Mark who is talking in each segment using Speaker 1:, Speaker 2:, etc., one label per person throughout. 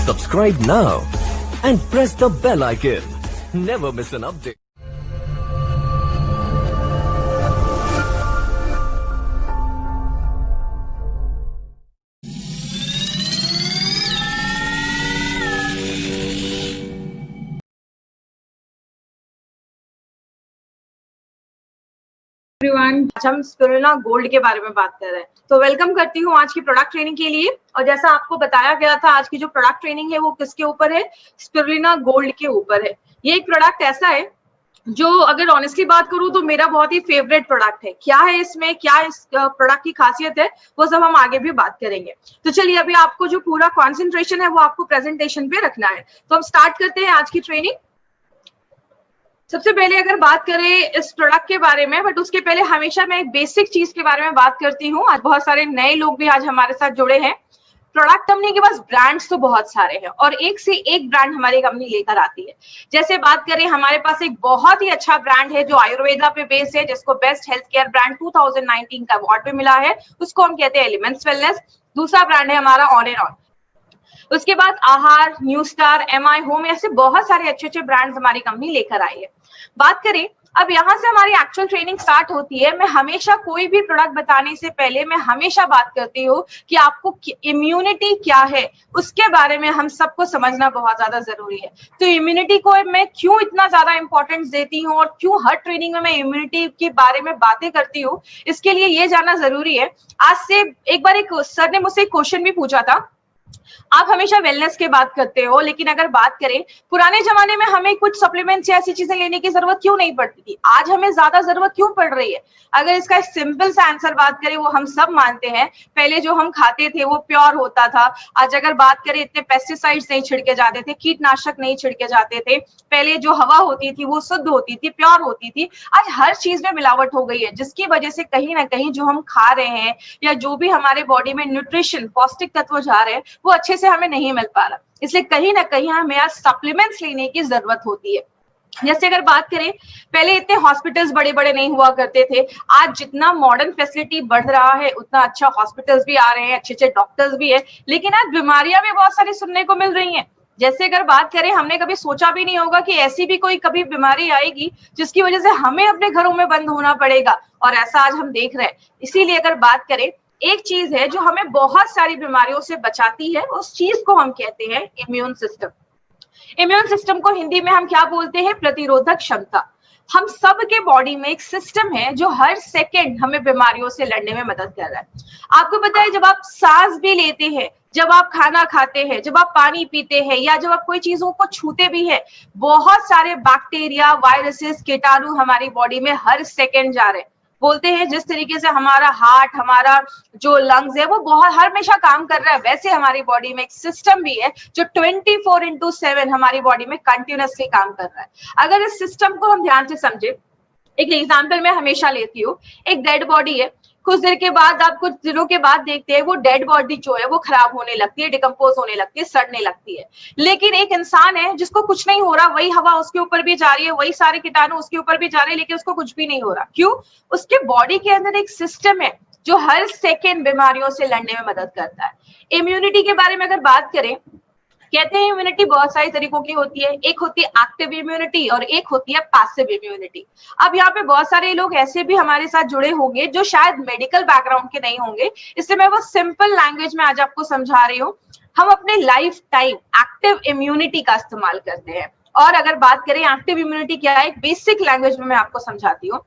Speaker 1: Subscribe now and press the bell icon. Never miss an update.
Speaker 2: Everyone, आज हम spirulina gold के बारे में बात कर रहे हैं। तो वेलकम करती हूँ आज की प्रोडक्ट ट्रेनिंग के लिए। और जैसा आपको बताया गया था, आज की जो प्रोडक्ट ट्रेनिंग है वो किसके ऊपर है? स्पिरुलिना गोल्ड के ऊपर है। ये एक प्रोडक्ट ऐसा है जो, अगर ऑनेस्टली बात करूं तो मेरा बहुत ही फेवरेट प्रोडक्ट है। क्या है इसमें, क्या इस प्रोडक्ट की खासियत है, वो सब हम आगे भी बात करेंगे। तो चलिए, अभी आपको जो पूरा कॉन्सेंट्रेशन है वो आपको प्रेजेंटेशन पे रखना है। तो हम स्टार्ट करते हैं आज की ट्रेनिंग। सबसे पहले अगर बात करें इस प्रोडक्ट के बारे में, बट उसके पहले हमेशा मैं एक बेसिक चीज के बारे में बात करती हूँ। आज बहुत सारे नए लोग भी आज हमारे साथ जुड़े हैं। प्रोडक्ट कंपनी के पास ब्रांड्स तो बहुत सारे हैं और एक से एक ब्रांड हमारी कंपनी लेकर आती है। जैसे बात करें, हमारे पास एक बहुत ही अच्छा ब्रांड है जो आयुर्वेदा पे बेस्ड है, जिसको बेस्ट हेल्थ केयर ब्रांड 2019 का अवार्ड भी मिला है। उसको हम कहते हैं एलिमेंट्स वेलनेस। दूसरा ब्रांड है हमारा ऑन एंड ऑन। उसके बाद आहार, न्यू स्टार, एमआई होम, ऐसे बहुत सारे अच्छे अच्छे ब्रांड्स हमारी कंपनी लेकर आई है। बात करें, अब यहाँ से हमारी एक्चुअल ट्रेनिंग स्टार्ट होती है। मैं हमेशा कोई भी प्रोडक्ट बताने से पहले मैं हमेशा बात करती हूँ कि आपको इम्यूनिटी क्या है, उसके बारे में हम सबको समझना बहुत ज्यादा जरूरी है। तो इम्यूनिटी को मैं क्यों इतना ज्यादा इंपॉर्टेंस देती हूँ और क्यों हर ट्रेनिंग में मैं इम्यूनिटी के बारे में बातें करती हूँ, इसके लिए ये जानना जरूरी है। आज से एक बार एक सर ने मुझसे एक क्वेश्चन भी पूछा था, आप हमेशा वेलनेस की बात करते हो, लेकिन अगर बात करें पुराने जमाने में हमें कुछ सप्लीमेंट्स या ऐसी चीजें लेने की जरूरत क्यों नहीं पड़ती थी, आज हमें ज्यादा जरूरत क्यों पड़ रही है? अगर इसका सिंपल सा आंसर बात करें, वो हम सब मानते हैं, पहले जो हम खाते थे वो प्योर होता था। आज अगर बात करें, इतने पेस्टिसाइड्स नहीं छिड़के जाते थे, कीटनाशक नहीं छिड़के जाते थे। पहले जो हवा होती थी वो शुद्ध होती थी, प्योर होती थी। आज हर चीज में मिलावट हो गई है, जिसकी वजह से कहीं ना कहीं जो हम खा रहे हैं या जो भी हमारे बॉडी में न्यूट्रिशन, पौष्टिक तत्व जा रहे हैं, वो अच्छे से हमें नहीं मिल पा रहा। इसलिए कहीं ना कहीं हमें आज सप्लीमेंट्स लेने की जरूरत होती है। जैसे अगर बात करें, पहले इतने हॉस्पिटल्स बड़े बड़े नहीं हुआ करते थे। आज जितना मॉडर्न फैसिलिटी बढ़ रहा है, उतना अच्छा हॉस्पिटल्स भी आ रहे हैं, अच्छे अच्छे डॉक्टर्स भी है, लेकिन आज बीमारियां भी बहुत सारी सुनने को मिल रही हैं। जैसे अगर बात करें, हमने कभी सोचा भी नहीं होगा कि ऐसी भी कोई कभी बीमारी आएगी जिसकी वजह से हमें अपने घरों में बंद होना पड़ेगा, और ऐसा आज हम देख रहे हैं। इसीलिए अगर बात करें, एक चीज है जो हमें बहुत सारी बीमारियों से बचाती है, उस चीज को हम कहते हैं इम्यून सिस्टम। इम्यून सिस्टम को हिंदी में हम क्या बोलते हैं? प्रतिरोधक क्षमता। हम सब के बॉडी में एक सिस्टम है जो हर सेकंड हमें बीमारियों से लड़ने में मदद कर रहा है। आपको पता है, जब आप सांस भी लेते हैं, जब आप खाना खाते हैं, जब आप पानी पीते हैं, या जब आप कोई चीजों को छूते भी है, बहुत सारे बैक्टीरिया, वायरसेस, कीटाणु हमारी बॉडी में हर सेकंड जा रहे हैं। बोलते हैं जिस तरीके से हमारा हार्ट, हमारा जो लंग्स है वो बहुत हमेशा काम कर रहा है, वैसे हमारी बॉडी में एक सिस्टम भी है जो 24/7 हमारी बॉडी में कंटिन्यूअसली काम कर रहा है। अगर इस सिस्टम को हम ध्यान से समझे, एक एग्जाम्पल मैं हमेशा लेती हूँ। एक डेड बॉडी है, कुछ देर के बाद, आप कुछ दिनों के बाद देखते हैं वो डेड बॉडी जो है वो खराब होने लगती है, डिकम्पोज होने लगती है, सड़ने लगती है। लेकिन एक इंसान है जिसको कुछ नहीं हो रहा, वही हवा उसके ऊपर भी जा रही है, वही सारे कीटाणु उसके ऊपर भी जा रहे हैं, लेकिन उसको कुछ भी नहीं हो रहा। क्यों? उसके बॉडी के अंदर एक सिस्टम है जो हर सेकेंड बीमारियों से लड़ने में मदद करता है। इम्यूनिटी के बारे में अगर बात करें, कहते हैं इम्यूनिटी बहुत सारी तरीकों की होती है। एक होती है एक्टिव इम्यूनिटी और एक होती है पैसिव इम्यूनिटी। अब यहाँ पे बहुत सारे लोग ऐसे भी हमारे साथ जुड़े होंगे जो शायद मेडिकल बैकग्राउंड के नहीं होंगे, इसलिए मैं वो सिंपल लैंग्वेज में आज आपको समझा रही हूँ। हम अपने लाइफ टाइम एक्टिव इम्यूनिटी का इस्तेमाल करते हैं। और अगर बात करें एक्टिव इम्यूनिटी क्या है, एक बेसिक लैंग्वेज में मैं आपको समझाती हूँ।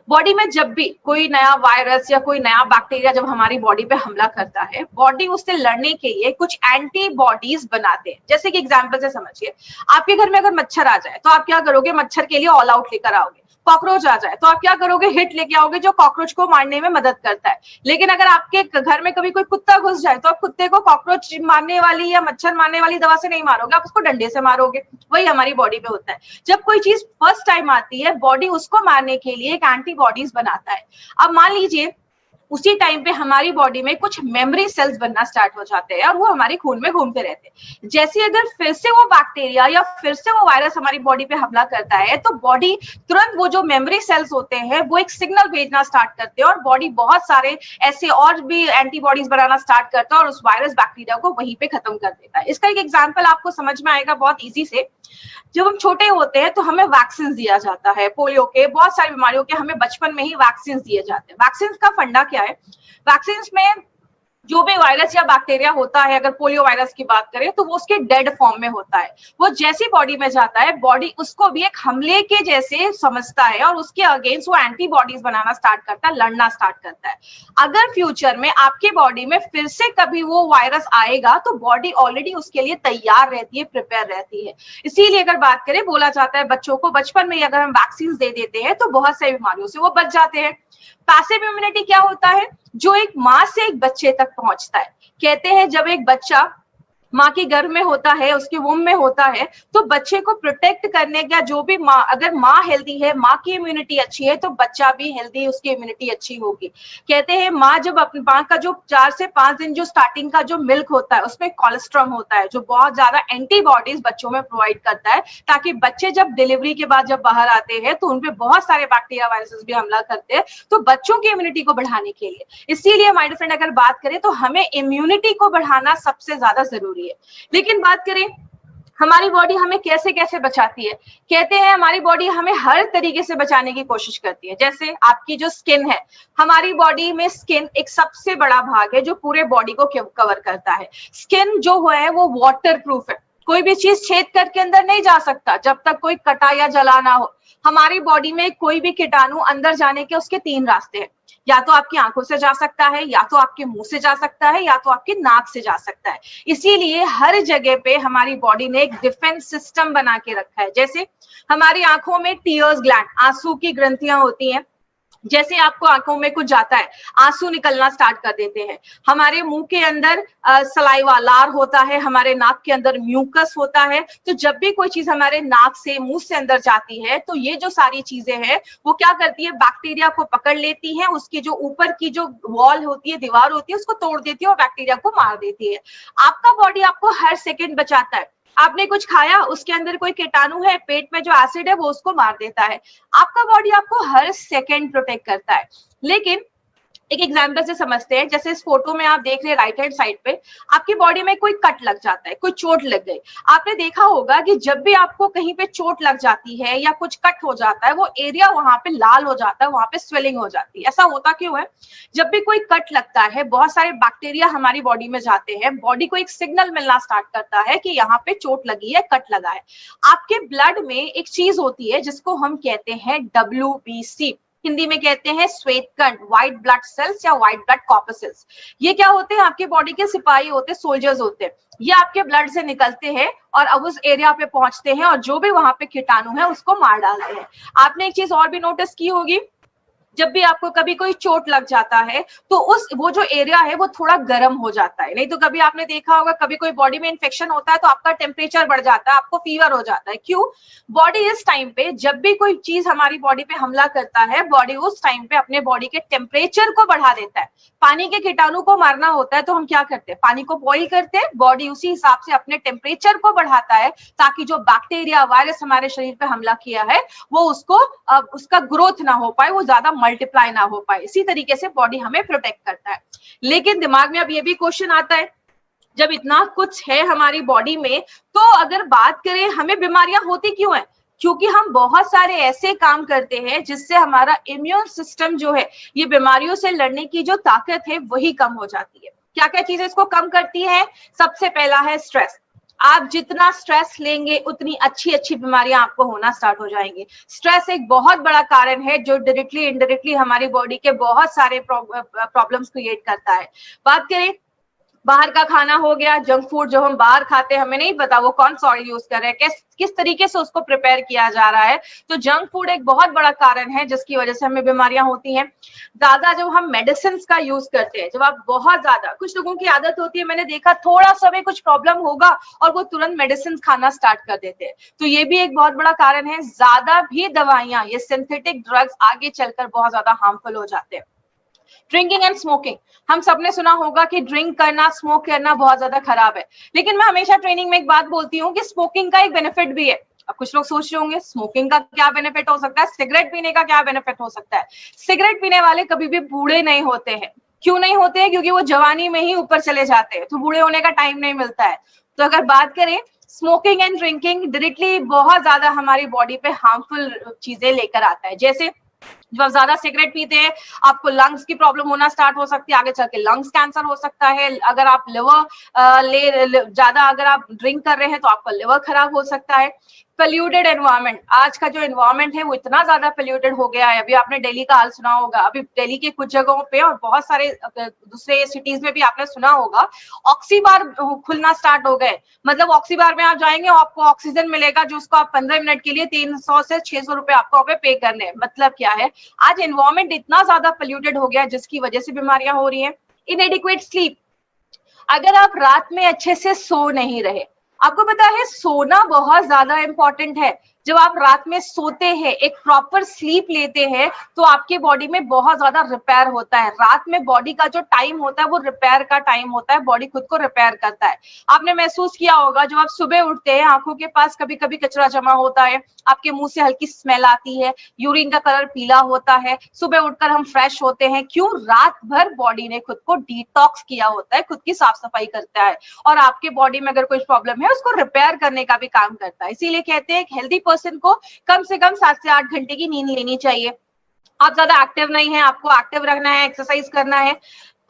Speaker 2: बॉडी में जब भी कोई नया वायरस या कोई नया बैक्टीरिया जब हमारी बॉडी पे हमला करता है, बॉडी उससे लड़ने के लिए कुछ एंटीबॉडीज बनाते हैं। जैसे कि एग्जांपल से समझिए, आपके घर में अगर मच्छर आ जाए तो आप क्या करोगे? मच्छर के लिए ऑल आउट लेकर आओगे। कॉकरोच आ जाए तो आप क्या करोगे? हिट लेके आओगे, जो कॉकरोच को मारने में मदद करता है। लेकिन अगर आपके घर में कभी कोई कुत्ता घुस जाए तो आप कुत्ते को कॉकरोच मारने वाली या मच्छर मारने वाली दवा से नहीं मारोगे, आप उसको डंडे से मारोगे। वही हमारी बॉडी में होता है। जब कोई चीज फर्स्ट टाइम आती है, बॉडी उसको मारने के लिए एक एंटीबॉडीज बनाता है। अब मान लीजिए उसी टाइम पे हमारी बॉडी में कुछ मेमोरी सेल्स बनना स्टार्ट हो जाते हैं और वो हमारे खून में घूमते रहते हैं। जैसे अगर फिर से वो बैक्टीरिया या फिर से वो वायरस हमारी बॉडी पे हमला करता है तो बॉडी तुरंत वो जो मेमोरी सेल्स होते हैं वो एक सिग्नल भेजना स्टार्ट करते हैं और बॉडी बहुत सारे ऐसे और भी एंटीबॉडीज बनाना स्टार्ट करता है और उस वायरस बैक्टीरिया को वहीं पे खत्म कर देता है। इसका एक एग्जांपल आपको समझ में आएगा बहुत इजी से। जब हम छोटे होते हैं तो हमें वैक्सीन दिया जाता है, पोलियो के, बहुत सारी बीमारियों के हमें बचपन में ही वैक्सीन दिए जाते हैं। वैक्सीन का फंडा क्या है? वैक्सीन में जो भी वायरस या बैक्टीरिया होता है, अगर पोलियो वायरस की बात करें तो वो उसके डेड फॉर्म में होता है। वो जैसी बॉडी में जाता है, बॉडी उसको भी एक हमले के जैसे समझता है और उसके अगेंस्ट वो एंटीबॉडीज बनाना स्टार्ट करता है, लड़ना स्टार्ट करता है। अगर फ्यूचर में आपके बॉडी में फिर से कभी वो वायरस आएगा तो बॉडी ऑलरेडी उसके लिए तैयार रहती है, प्रिपेयर रहती है। इसीलिए अगर बात करें, बोला जाता है बच्चों को बचपन में ही अगर हम वैक्सीन दे देते हैं तो बहुत सारी बीमारियों से वो बच जाते हैं। पैसिव इम्यूनिटी क्या होता है? जो एक माँ से एक बच्चे तक पहुंचता है। कहते हैं जब एक बच्चा माँ के गर्भ में होता है, उसके वुम में होता है, तो बच्चे को प्रोटेक्ट करने का जो भी माँ, अगर माँ हेल्दी है, माँ की इम्यूनिटी अच्छी है तो बच्चा भी हेल्दी, उसकी इम्यूनिटी अच्छी होगी। कहते हैं माँ जब अपनी माँ का जो 4 से 5 दिन जो स्टार्टिंग का जो मिल्क होता है उसमें कोलेस्ट्रॉम होता है जो बहुत ज्यादा एंटीबॉडीज बच्चों में प्रोवाइड करता है, ताकि बच्चे जब डिलीवरी के बाद जब बाहर आते हैं तो उनपे बहुत सारे बैक्टीरिया वायरसेस भी हमला करते हैं, तो बच्चों की इम्यूनिटी को बढ़ाने के लिए। इसीलिए माय डियर फ्रेंड, अगर बात करें तो हमें इम्यूनिटी को बढ़ाना सबसे ज्यादा जरूरी है। लेकिन बात करें हमारी बॉडी हमें कैसे कैसे बचाती है? कहते हैं हमारी बॉडी हमें हर तरीके से बचाने की कोशिश करती है। जैसे आपकी जो स्किन है, हमारी बॉडी में स्किन एक सबसे बड़ा भाग है जो पूरे बॉडी को कवर करता है। स्किन जो है वो वाटर प्रूफ है, कोई भी चीज छेद करके अंदर नहीं जा सकता जब तक कोई कटा या जला ना हो। हमारी बॉडी में कोई भी कीटाणु अंदर जाने के उसके 3 रास्ते हैं, या तो आपकी आंखों से जा सकता है, या तो आपके मुंह से जा सकता है, या तो आपके नाक से जा सकता है। इसीलिए हर जगह पे हमारी बॉडी ने एक डिफेंस सिस्टम बना के रखा है। जैसे हमारी आंखों में टीयर्स ग्लैंड, आंसू की ग्रंथियां होती हैं। जैसे आपको आंखों में कुछ जाता है, आंसू निकलना स्टार्ट कर देते हैं। हमारे मुंह के अंदर सलाइवा, लार होता है, हमारे नाक के अंदर म्यूकस होता है। तो जब भी कोई चीज हमारे नाक से, मुंह से अंदर जाती है तो ये जो सारी चीजें हैं वो क्या करती है? बैक्टीरिया को पकड़ लेती है, उसकी जो ऊपर की जो वॉल होती है, दीवार होती है, उसको तोड़ देती है और बैक्टीरिया को मार देती है। आपका बॉडी आपको हर सेकेंड बचाता है। आपने कुछ खाया, उसके अंदर कोई कीटाणु है, पेट में जो एसिड है वो उसको मार देता है। आपका बॉडी आपको हर सेकंड प्रोटेक्ट करता है। लेकिन एक एग्जांपल से समझते हैं। जैसे इस फोटो में आप देख रहे हैं राइट हैंड साइड पे, आपकी बॉडी में कोई कट लग जाता है, कोई चोट लग गई। आपने देखा होगा कि जब भी आपको कहीं पे चोट लग जाती है या कुछ कट हो जाता है, वो एरिया वहां पे लाल हो जाता है, वहां पे स्वेलिंग हो जाती है। ऐसा होता क्यों है? जब भी कोई कट लगता है, बहुत सारे बैक्टीरिया हमारी बॉडी में जाते हैं, बॉडी को एक सिग्नल मिलना स्टार्ट करता है कि यहाँ पे चोट लगी है, कट लगा है। आपके ब्लड में एक चीज होती है जिसको हम कहते हैं WBC, हिंदी में कहते हैं श्वेत कण, व्हाइट ब्लड सेल्स या व्हाइट ब्लड कॉर्पसेल्स। ये क्या होते हैं? आपके बॉडी के सिपाही होते हैं, सोल्जर्स होते हैं। ये आपके ब्लड से निकलते हैं और अब उस एरिया पे पहुंचते हैं और जो भी वहां पे कीटाणु है उसको मार डालते हैं। आपने एक चीज और भी नोटिस की होगी, जब भी आपको कभी कोई चोट लग जाता है तो वो जो एरिया है वो थोड़ा गर्म हो जाता है। नहीं तो कभी आपने देखा होगा, कभी कोई बॉडी में इन्फेक्शन होता है तो आपका टेम्परेचर बढ़ जाता है, आपको फीवर हो जाता है। क्यों? बॉडी इस टाइम पे, जब भी कोई चीज हमारी बॉडी पे हमला करता है, बॉडी उस टाइम पे अपने बॉडी के टेम्परेचर को बढ़ा देता है। पानी के कीटाणु को मारना होता है तो हम क्या करते हैं? पानी को बॉइल करते हैं। बॉडी उसी हिसाब से अपने टेम्परेचर को बढ़ाता है ताकि जो बैक्टीरिया, वायरस हमारे शरीर पे हमला किया है वो उसका ग्रोथ ना हो पाए, वो ज्यादा मल्टीप्लाई ना हो पाए। इसी तरीके से बॉडी हमें प्रोटेक्ट करता है। लेकिन दिमाग में अब ये भी क्वेश्चन आता है, जब इतना कुछ है हमारी बॉडी में, तो अगर बात करें हमें बीमारियां होती क्यों है? क्योंकि हम बहुत सारे ऐसे काम करते हैं जिससे हमारा इम्यून सिस्टम जो है, ये बीमारियों से लड़ने की जो ताकत है वही कम हो जाती है। क्या क्या चीजें इसको कम करती है? सबसे पहला है स्ट्रेस। आप जितना स्ट्रेस लेंगे उतनी अच्छी अच्छी बीमारियां आपको होना स्टार्ट हो जाएंगी। स्ट्रेस एक बहुत बड़ा कारण है जो डायरेक्टली इनडायरेक्टली हमारी बॉडी के बहुत सारे प्रॉब्लम्स क्रिएट करता है। बात करें बाहर का खाना हो गया, जंक फूड जो हम बाहर खाते हैं, हमें नहीं पता वो कौन सा ऑयल यूज कर रहे हैं, किस तरीके से उसको प्रिपेयर किया जा रहा है। तो जंक फूड एक बहुत बड़ा कारण है जिसकी वजह से हमें बीमारियां होती हैं। ज्यादा जब हम मेडिसिन का यूज करते हैं, जब आप बहुत ज्यादा, कुछ लोगों की आदत होती है, मैंने देखा थोड़ा सा भी कुछ प्रॉब्लम होगा और वो तुरंत मेडिसिन खाना स्टार्ट कर देते हैं, तो ये भी एक बहुत बड़ा कारण है। ज्यादा भी दवाइयां, ये सिंथेटिक ड्रग्स आगे चलकर बहुत ज्यादा हार्मफुल हो जाते हैं। ड्रिंकिंग एंड स्मोकिंग, हम सबने सुना होगा कि ड्रिंक करना, स्मोक करना बहुत ज्यादा खराब है, लेकिन मैं हमेशा ट्रेनिंग में एक बात बोलती हूँ कि स्मोकिंग का एक बेनिफिट भी है। अब कुछ लोग सोच रहे होंगे स्मोकिंग का क्या बेनिफिट हो सकता है, सिगरेट पीने का क्या बेनिफिट हो सकता है। सिगरेट पीने वाले कभी भी बूढ़े नहीं होते हैं। क्यों नहीं होते हैं? क्योंकि वो जवानी में ही ऊपर चले जाते हैं, तो बूढ़े होने का टाइम नहीं मिलता है। तो अगर बात करें, स्मोकिंग एंड ड्रिंकिंग डायरेक्टली बहुत ज्यादा हमारी बॉडी पे हार्मफुल चीजें लेकर आता है। जैसे जब आप ज्यादा सिगरेट पीते हैं, आपको लंग्स की प्रॉब्लम होना स्टार्ट हो सकती है, आगे चल के लंग्स कैंसर हो सकता है। अगर आप लिवर ज्यादा अगर आप ड्रिंक कर रहे हैं तो आपका लिवर खराब हो सकता है। पोल्यूटेड एनवायरनमेंट, आज का जो एनवायरनमेंट है वो इतना ज्यादा पोल्यूटेड हो गया है। अभी आपने दिल्ली का हाल सुना होगा, अभी दिल्ली के कुछ जगहों पे और बहुत सारे दूसरे सिटीज में भी आपने सुना होगा, ऑक्सी बार खुलना स्टार्ट हो गए। मतलब ऑक्सी बार में आप जाएंगे, आपको ऑक्सीजन मिलेगा जो उसको आप 15 मिनट के लिए 300 से 600 रुपए आपको पे करने हैं। मतलब क्या है, आज एनवायरनमेंट इतना ज्यादा पोल्यूटेड हो गया है जिसकी वजह से बीमारियां हो रही हैं। इनएडिक्वेट स्लीप, अगर आप रात में अच्छे से सो नहीं रहे, आपको पता है सोना बहुत ज्यादा इंपॉर्टेंट है। जब आप रात में सोते हैं, एक प्रॉपर स्लीप लेते हैं, तो आपके बॉडी में बहुत ज्यादा रिपेयर होता है। रात में बॉडी का जो टाइम होता है वो रिपेयर का टाइम होता है, बॉडी खुद को रिपेयर करता है। आपने महसूस किया होगा, जब आप सुबह उठते हैं, आंखों के पास कभी कभी कचरा जमा होता है, आपके मुंह से हल्की स्मेल आती है, यूरिन का कलर पीला होता है, सुबह उठकर हम फ्रेश होते हैं। क्यों? रात भर बॉडी ने खुद को डिटॉक्स किया होता है, खुद की साफ सफाई करता है, और आपके बॉडी में अगर कोई प्रॉब्लम है उसको रिपेयर करने का भी काम करता है। इसीलिए कहते हैं एक हेल्दी पर्सन को कम से कम 7 से 8 घंटे की नींद लेनी चाहिए। आप ज्यादा एक्टिव नहीं है, आपको एक्टिव रखना है, एक्सरसाइज करना है।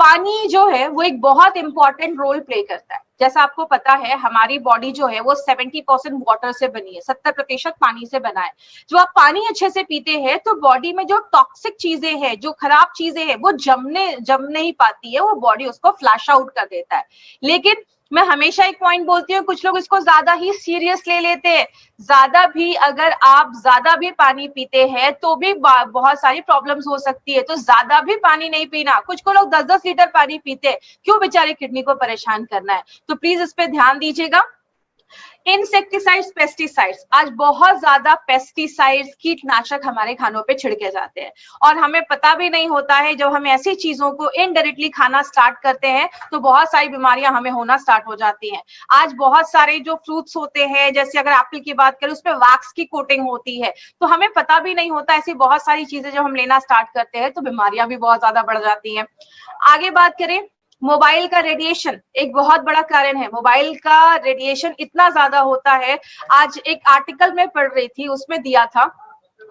Speaker 2: पानी जो है वो एक बहुत इंपॉर्टेंट रोल प्ले करता है। जैसा आपको पता है, हमारी बॉडी जो है वो 70% वाटर से बनी है, 70% पानी से बना है। जो आप पानी अच्छे से पीते हैं तो बॉडी में जो टॉक्सिक चीजें हैं, जो खराब चीजें हैं, वो जम नहीं पाती है, वो बॉडी उसको फ्लैश आउट कर देता है। लेकिन मैं हमेशा एक पॉइंट बोलती हूँ, कुछ लोग इसको ज्यादा ही सीरियस ले लेते हैं। ज्यादा भी, अगर आप ज्यादा भी पानी पीते हैं तो भी बहुत सारी प्रॉब्लम्स हो सकती है। तो ज्यादा भी पानी नहीं पीना। कुछ को लोग 10-10 लीटर पानी पीते हैं, क्यों बेचारे किडनी को परेशान करना है। तो प्लीज इस पे ध्यान दीजिएगा। इंसेक्टिसाइड्स, पेस्टिसाइड्स, आज बहुत ज्यादा पेस्टिसाइड्स, कीटनाशक हमारे खानों पे छिड़के जाते हैं और हमें पता भी नहीं होता है। जब हम ऐसी चीजों को इनडायरेक्टली खाना स्टार्ट करते हैं तो बहुत सारी बीमारियां हमें होना स्टार्ट हो जाती हैं। आज बहुत सारे जो फ्रूट्स होते हैं, जैसे अगर एप्पल की बात करें, उसपे वैक्स की कोटिंग होती है, तो हमें पता भी नहीं होता। ऐसी बहुत सारी चीजें जब हम लेना स्टार्ट करते हैं तो बीमारियां भी बहुत ज्यादा बढ़ जाती हैं। आगे बात करें, मोबाइल का रेडिएशन एक बहुत बड़ा कारण है। मोबाइल का रेडिएशन इतना ज्यादा होता है। आज एक आर्टिकल में पढ़ रही थी, उसमें दिया था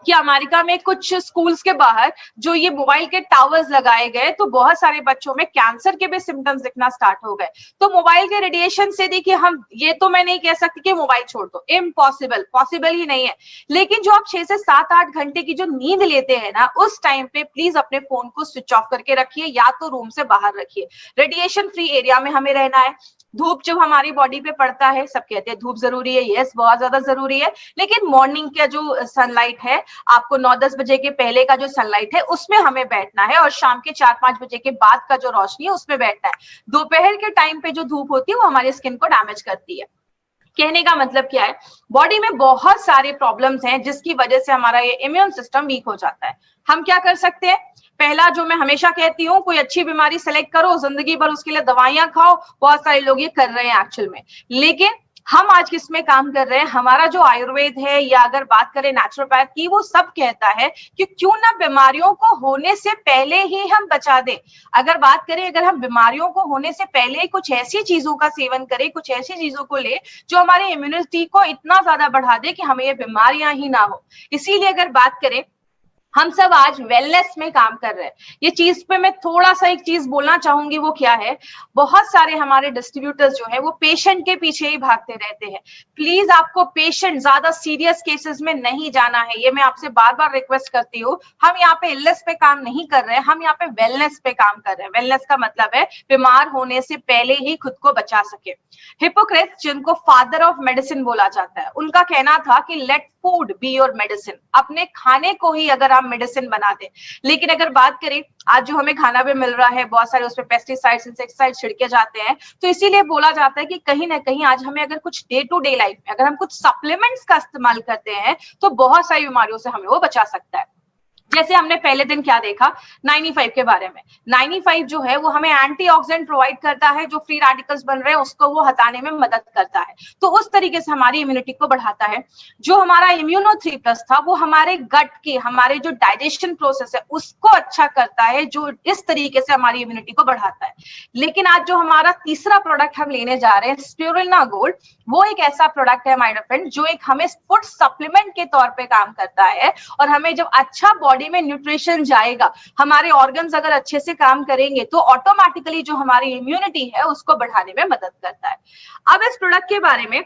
Speaker 2: कि अमेरिका में कुछ स्कूल्स के बाहर जो ये मोबाइल के टावर्स लगाए गए, तो बहुत सारे बच्चों में कैंसर के भी सिम्टम्स दिखना स्टार्ट हो गए। तो मोबाइल के रेडिएशन से देखिए, हम ये तो मैं नहीं कह सकती कि मोबाइल छोड़ दो, इम्पॉसिबल, पॉसिबल ही नहीं है। लेकिन जो आप 6 से 7-8 घंटे की जो नींद लेते हैं ना, उस टाइम पे प्लीज अपने फोन को स्विच ऑफ करके रखिए, या तो रूम से बाहर रखिए। रेडिएशन फ्री एरिया में हमें रहना है। धूप जब हमारी बॉडी पे पड़ता है, सब कहते हैं धूप जरूरी है, यस बहुत ज्यादा जरूरी है, लेकिन मॉर्निंग का जो सनलाइट है, आपको 9-10 बजे के पहले का जो सनलाइट है उसमें हमें बैठना है, और शाम के 4-5 बजे के बाद का जो रोशनी है उसमें बैठना है। दोपहर के टाइम पे जो धूप होती है वो हमारी स्किन को डैमेज करती है। कहने का मतलब क्या है, बॉडी में बहुत सारे प्रॉब्लम्स हैं जिसकी वजह से हमारा ये इम्यून सिस्टम वीक हो जाता है। हम क्या कर सकते हैं? पहला, जो मैं हमेशा कहती हूँ, कोई अच्छी बीमारी सेलेक्ट करो, जिंदगी भर उसके लिए दवाइयां खाओ। बहुत सारे लोग ये कर रहे हैं एक्चुअल में, लेकिन हम आज किसमें काम कर रहे हैं? हमारा जो आयुर्वेद है, या अगर बात करें नेचुरोपैथ की, वो सब कहता है कि क्यों ना बीमारियों को होने से पहले ही हम बचा दें। अगर बात करें, अगर हम बीमारियों को होने से पहले कुछ ऐसी चीजों का सेवन करें, कुछ ऐसी चीजों को ले जो हमारे इम्यूनिटी को इतना ज्यादा बढ़ा दे कि हमें ये बीमारियां ही ना हो। इसीलिए अगर बात करें, हम सब आज वेलनेस में काम कर रहे हैं। ये चीज पे मैं थोड़ा सा एक चीज बोलना चाहूंगी, वो क्या है, बहुत सारे हमारे डिस्ट्रीब्यूटर्स जो है वो पेशेंट के पीछे ही भागते रहते हैं। प्लीज आपको पेशेंट, ज्यादा सीरियस केसेस में नहीं जाना है, ये मैं आपसे बार बार रिक्वेस्ट करती हूँ। हम यहाँ पे इलनेस पे काम नहीं कर रहे हैं, हम यहाँ पे वेलनेस पे काम कर रहे हैं। वेलनेस का मतलब है बीमार होने से पहले ही खुद को बचा सके। हिपोक्रेट्स, जिनको फादर ऑफ मेडिसिन बोला जाता है, उनका कहना था कि let food be your medicine. अपने खाने को ही अगर आप मेडिसिन बना दें। लेकिन अगर बात करें, आज जो हमें खाना भी मिल रहा है, बहुत सारे उसमें पेस्टिसाइड्स, इंसेक्टिसाइड्स छिड़के जाते हैं, तो इसीलिए बोला जाता है कि कहीं ना कहीं आज हमें अगर कुछ डे टू डे लाइफ में अगर हम कुछ सप्लीमेंट्स का इस्तेमाल करते हैं तो बहुत सारी बीमारियों से हमें वो बचा सकता है। जैसे हमने पहले दिन क्या देखा 95 के बारे में। 95 जो है वो हमें एंटीऑक्सीडेंट प्रोवाइड करता है, जो फ्री रेडिकल्स बन रहे हैं उसको वो हटाने में मदद करता है, तो उस तरीके से हमारी इम्यूनिटी को बढ़ाता है। जो हमारा इम्यूनो 3+ था वो हमारे गट के, हमारे जो डाइजेशन प्रोसेस है उसको अच्छा करता है, जो इस तरीके से हमारी इम्यूनिटी को बढ़ाता है। लेकिन आज जो हमारा तीसरा प्रोडक्ट हम लेने जा रहे हैं स्पिरुलिना गोल्ड, वो एक ऐसा प्रोडक्ट है माय डियर फ्रेंड जो एक हमें फूड सप्लीमेंट के तौर पे काम करता है, और हमें जब अच्छा बॉडी में न्यूट्रिशन जाएगा, हमारे ऑर्गन्स अगर अच्छे से काम करेंगे तो ऑटोमेटिकली जो हमारी इम्यूनिटी है उसको बढ़ाने में मदद करता है। अब इस प्रोडक्ट के बारे में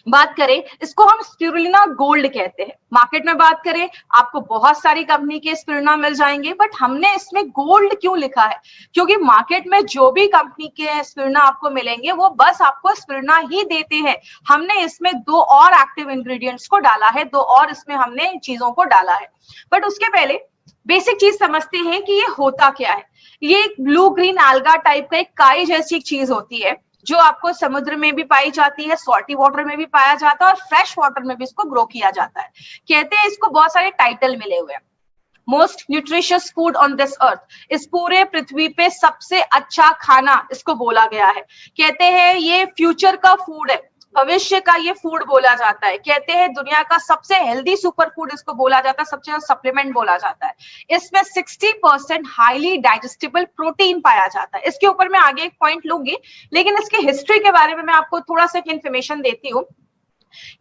Speaker 2: बात करें, इसको हम स्पिरुलिना गोल्ड कहते हैं। मार्केट में बात करें आपको बहुत सारी कंपनी के स्पिरुलिना मिल जाएंगे, बट हमने इसमें गोल्ड क्यों लिखा है? क्योंकि मार्केट में जो भी कंपनी के स्पिरुलिना आपको मिलेंगे वो बस आपको स्पिरुलिना ही देते हैं। हमने इसमें 2 और एक्टिव इंग्रेडिएंट्स को डाला है, 2 और इसमें हमने चीजों को डाला है। बट उसके पहले बेसिक चीज समझते हैं कि ये होता क्या है। ये एक ब्लू ग्रीन alga टाइप का एक काई जैसी एक चीज होती है, जो आपको समुद्र में भी पाई जाती है, सॉल्टी वाटर में भी पाया जाता है, और फ्रेश वाटर में भी इसको ग्रो किया जाता है। कहते हैं इसको बहुत सारे टाइटल मिले हुए हैं, most nutritious food on this earth, इस पूरे पृथ्वी पे सबसे अच्छा खाना इसको बोला गया है। कहते हैं ये फ्यूचर का फूड है, भविष्य का ये फूड बोला जाता है। कहते हैं दुनिया का सबसे हेल्दी सुपर फूड इसको बोला जाता है, सबसे ज्यादा सप्लीमेंट बोला जाता है। इसमें 60% हाईली डाइजेस्टेबल प्रोटीन पाया जाता है। इसके ऊपर मैं आगे एक पॉइंट लूंगी, लेकिन इसकी हिस्ट्री के बारे में मैं आपको थोड़ा सा इंफॉर्मेशन देती हूँ।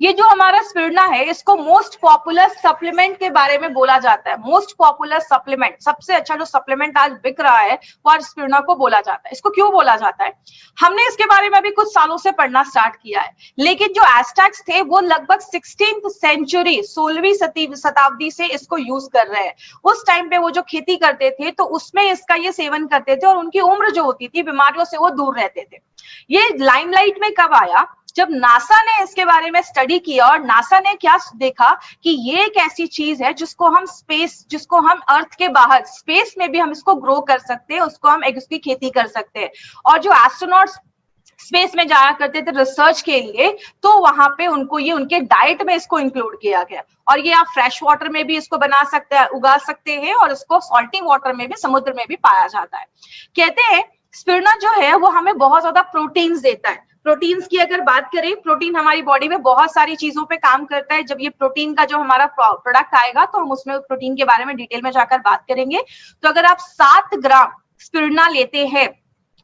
Speaker 2: ये जो हमारा स्पिरुलिना है इसको मोस्ट पॉपुलर सप्लीमेंट के बारे में बोला जाता है। मोस्ट पॉपुलर सप्लीमेंट, सबसे अच्छा जो सप्लीमेंट आज बिक रहा है वो आज स्पिरुलिना को बोला जाता है। इसको क्यों बोला जाता है? हमने इसके बारे में अभी कुछ सालों से पढ़ना स्टार्ट किया है, लेकिन जो एज़टेक्स थे वो लगभग 16th सेंचुरी 16वीं शताब्दी से इसको यूज कर रहे हैं। उस टाइम पे वो जो खेती करते थे तो उसमें इसका ये सेवन करते थे, और उनकी उम्र जो होती थी बीमारियों से वो दूर रहते थे। ये लाइमलाइट में कब आया? जब नासा ने इसके बारे में स्टडी किया, और नासा ने क्या देखा कि ये एक ऐसी चीज है जिसको हम स्पेस, जिसको हम अर्थ के बाहर स्पेस में भी हम इसको ग्रो कर सकते हैं, उसको हम उसकी खेती कर सकते हैं। और जो एस्ट्रोनॉट्स स्पेस में जाया करते थे रिसर्च के लिए, तो वहां पे उनको ये उनके डाइट में इसको इंक्लूड किया गया। और ये आप फ्रेश वाटर में भी इसको बना सकते हैं, उगा सकते हैं, और इसको सॉल्टी वाटर में भी, समुद्र में भी पाया जाता है। कहते हैं स्पिरुलिना जो है वो हमें बहुत ज्यादा प्रोटीन्स देता है। प्रोटीन्स की अगर बात करें, प्रोटीन हमारी बॉडी में बहुत सारी चीजों पे काम करता है। जब ये प्रोटीन का जो हमारा प्रोडक्ट आएगा तो हम उसमें प्रोटीन के बारे में डिटेल में जाकर बात करेंगे। तो अगर आप 7 ग्राम स्पिरुलिना लेते हैं,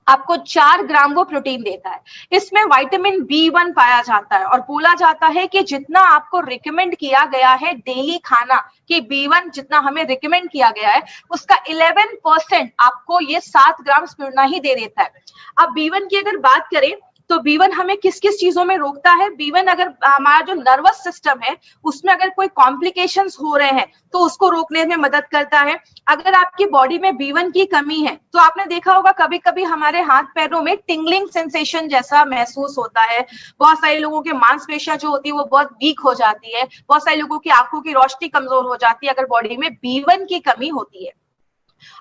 Speaker 2: आपको 4 ग्राम वो प्रोटीन देता है। इसमें विटामिन B1 पाया जाता है, और बोला जाता है कि जितना आपको रिकमेंड किया गया है डेली खाना कि B1 जितना हमें रिकमेंड किया गया है उसका 11% आपको ये 7 ग्राम स्पिरुलिना ही दे देता है। अब B1 की अगर बात करें तो B1 हमें किस किस चीजों में रोकता है? B1 अगर हमारा जो नर्वस सिस्टम है उसमें अगर कोई कॉम्प्लिकेशंस हो रहे हैं तो उसको रोकने में मदद करता है। अगर आपकी बॉडी में B1 की कमी है तो आपने देखा होगा कभी कभी हमारे हाथ पैरों में टिंगलिंग सेंसेशन जैसा महसूस होता है। बहुत सारे लोगों के मांसपेशियां जो होती है वो बहुत वीक हो जाती है। बहुत सारे लोगों की आंखों की रोशनी कमजोर हो जाती है अगर बॉडी में B1 की कमी होती है।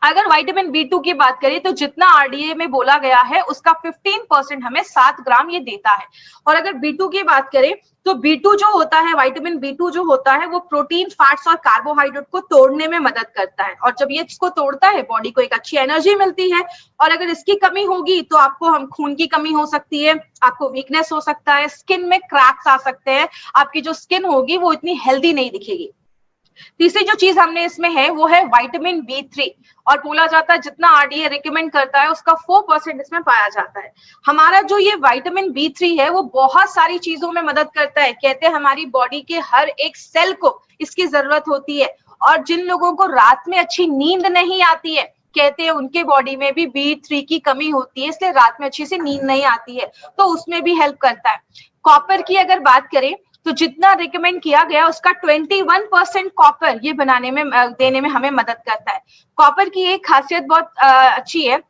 Speaker 2: अगर विटामिन B2 की बात करें तो जितना RDA में बोला गया है उसका 15% हमें 7 ग्राम ये देता है। और अगर B2 की बात करें तो B2 जो होता है, विटामिन B2 जो होता है वो प्रोटीन, फैट्स और कार्बोहाइड्रेट को तोड़ने में मदद करता है। और जब ये इसको तोड़ता है बॉडी को एक अच्छी एनर्जी मिलती है। और अगर इसकी कमी होगी तो आपको हम खून की कमी हो सकती है, आपको वीकनेस हो सकता है, स्किन में क्रैक्स आ सकते हैं, आपकी जो स्किन होगी वो इतनी हेल्दी नहीं दिखेगी। तीसरी जो चीज हमने इसमें है वो है विटामिन B3, और बोला जाता है जितना RDA रिकमेंड करता है उसका 4% इसमें पाया जाता है। हमारा जो ये विटामिन B3 है वो बहुत सारी चीजों में मदद करता है। कहते हैं हमारी बॉडी के हर एक सेल को इसकी जरूरत होती है। और जिन लोगों को रात में अच्छी नींद नहीं आती है, कहते हैं उनके बॉडी में भी B3 की कमी होती है, इसलिए रात में अच्छी से नींद नहीं आती है, तो उसमें भी हेल्प करता है। कॉपर की अगर बात करें तो जितना रिकमेंड किया गया उसका 21% कॉपर ये बनाने में, देने में हमें मदद करता है। कॉपर की एक खासियत बहुत अच्छी है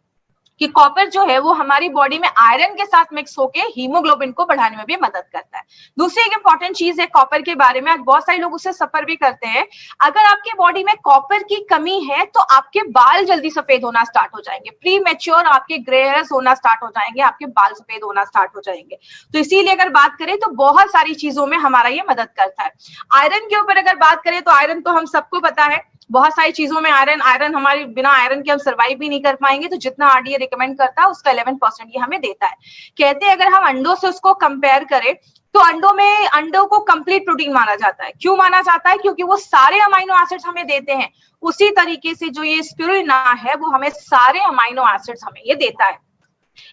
Speaker 2: कि कॉपर जो है वो हमारी बॉडी में आयरन के साथ मिक्स होके हीमोग्लोबिन को बढ़ाने में भी मदद करता है। दूसरी एक इंपॉर्टेंट चीज है कॉपर के बारे में, आज बहुत सारे लोग उससे सफर भी करते हैं। अगर आपके बॉडी में कॉपर की कमी है तो आपके बाल जल्दी सफेद होना स्टार्ट हो जाएंगे, प्री मैच्योर आपके ग्रे हेयर्स होना स्टार्ट हो जाएंगे, आपके बाल सफेद होना स्टार्ट हो जाएंगे। तो इसीलिए अगर बात करें तो बहुत सारी चीजों में हमारा ये मदद करता है। आयरन के ऊपर अगर बात करें तो आयरन तो हम सबको पता है बहुत सारी चीजों में आयरन, आयरन हमारी बिना आयरन के हम सर्वाइव भी नहीं कर पाएंगे, तो जितना आरडीए रिकमेंड करता है उसका 11% ये हमें देता है। कहते हैं अगर हम अंडों से उसको कंपेयर करें तो अंडों को कंप्लीट प्रोटीन माना जाता है। क्यों माना जाता है? क्योंकि वो सारे अमाइनो एसिड्स हमें देते हैं। उसी तरीके से जो ये स्पिरुलिना है वो हमें सारे अमाइनो एसिड्स हमें ये देता है।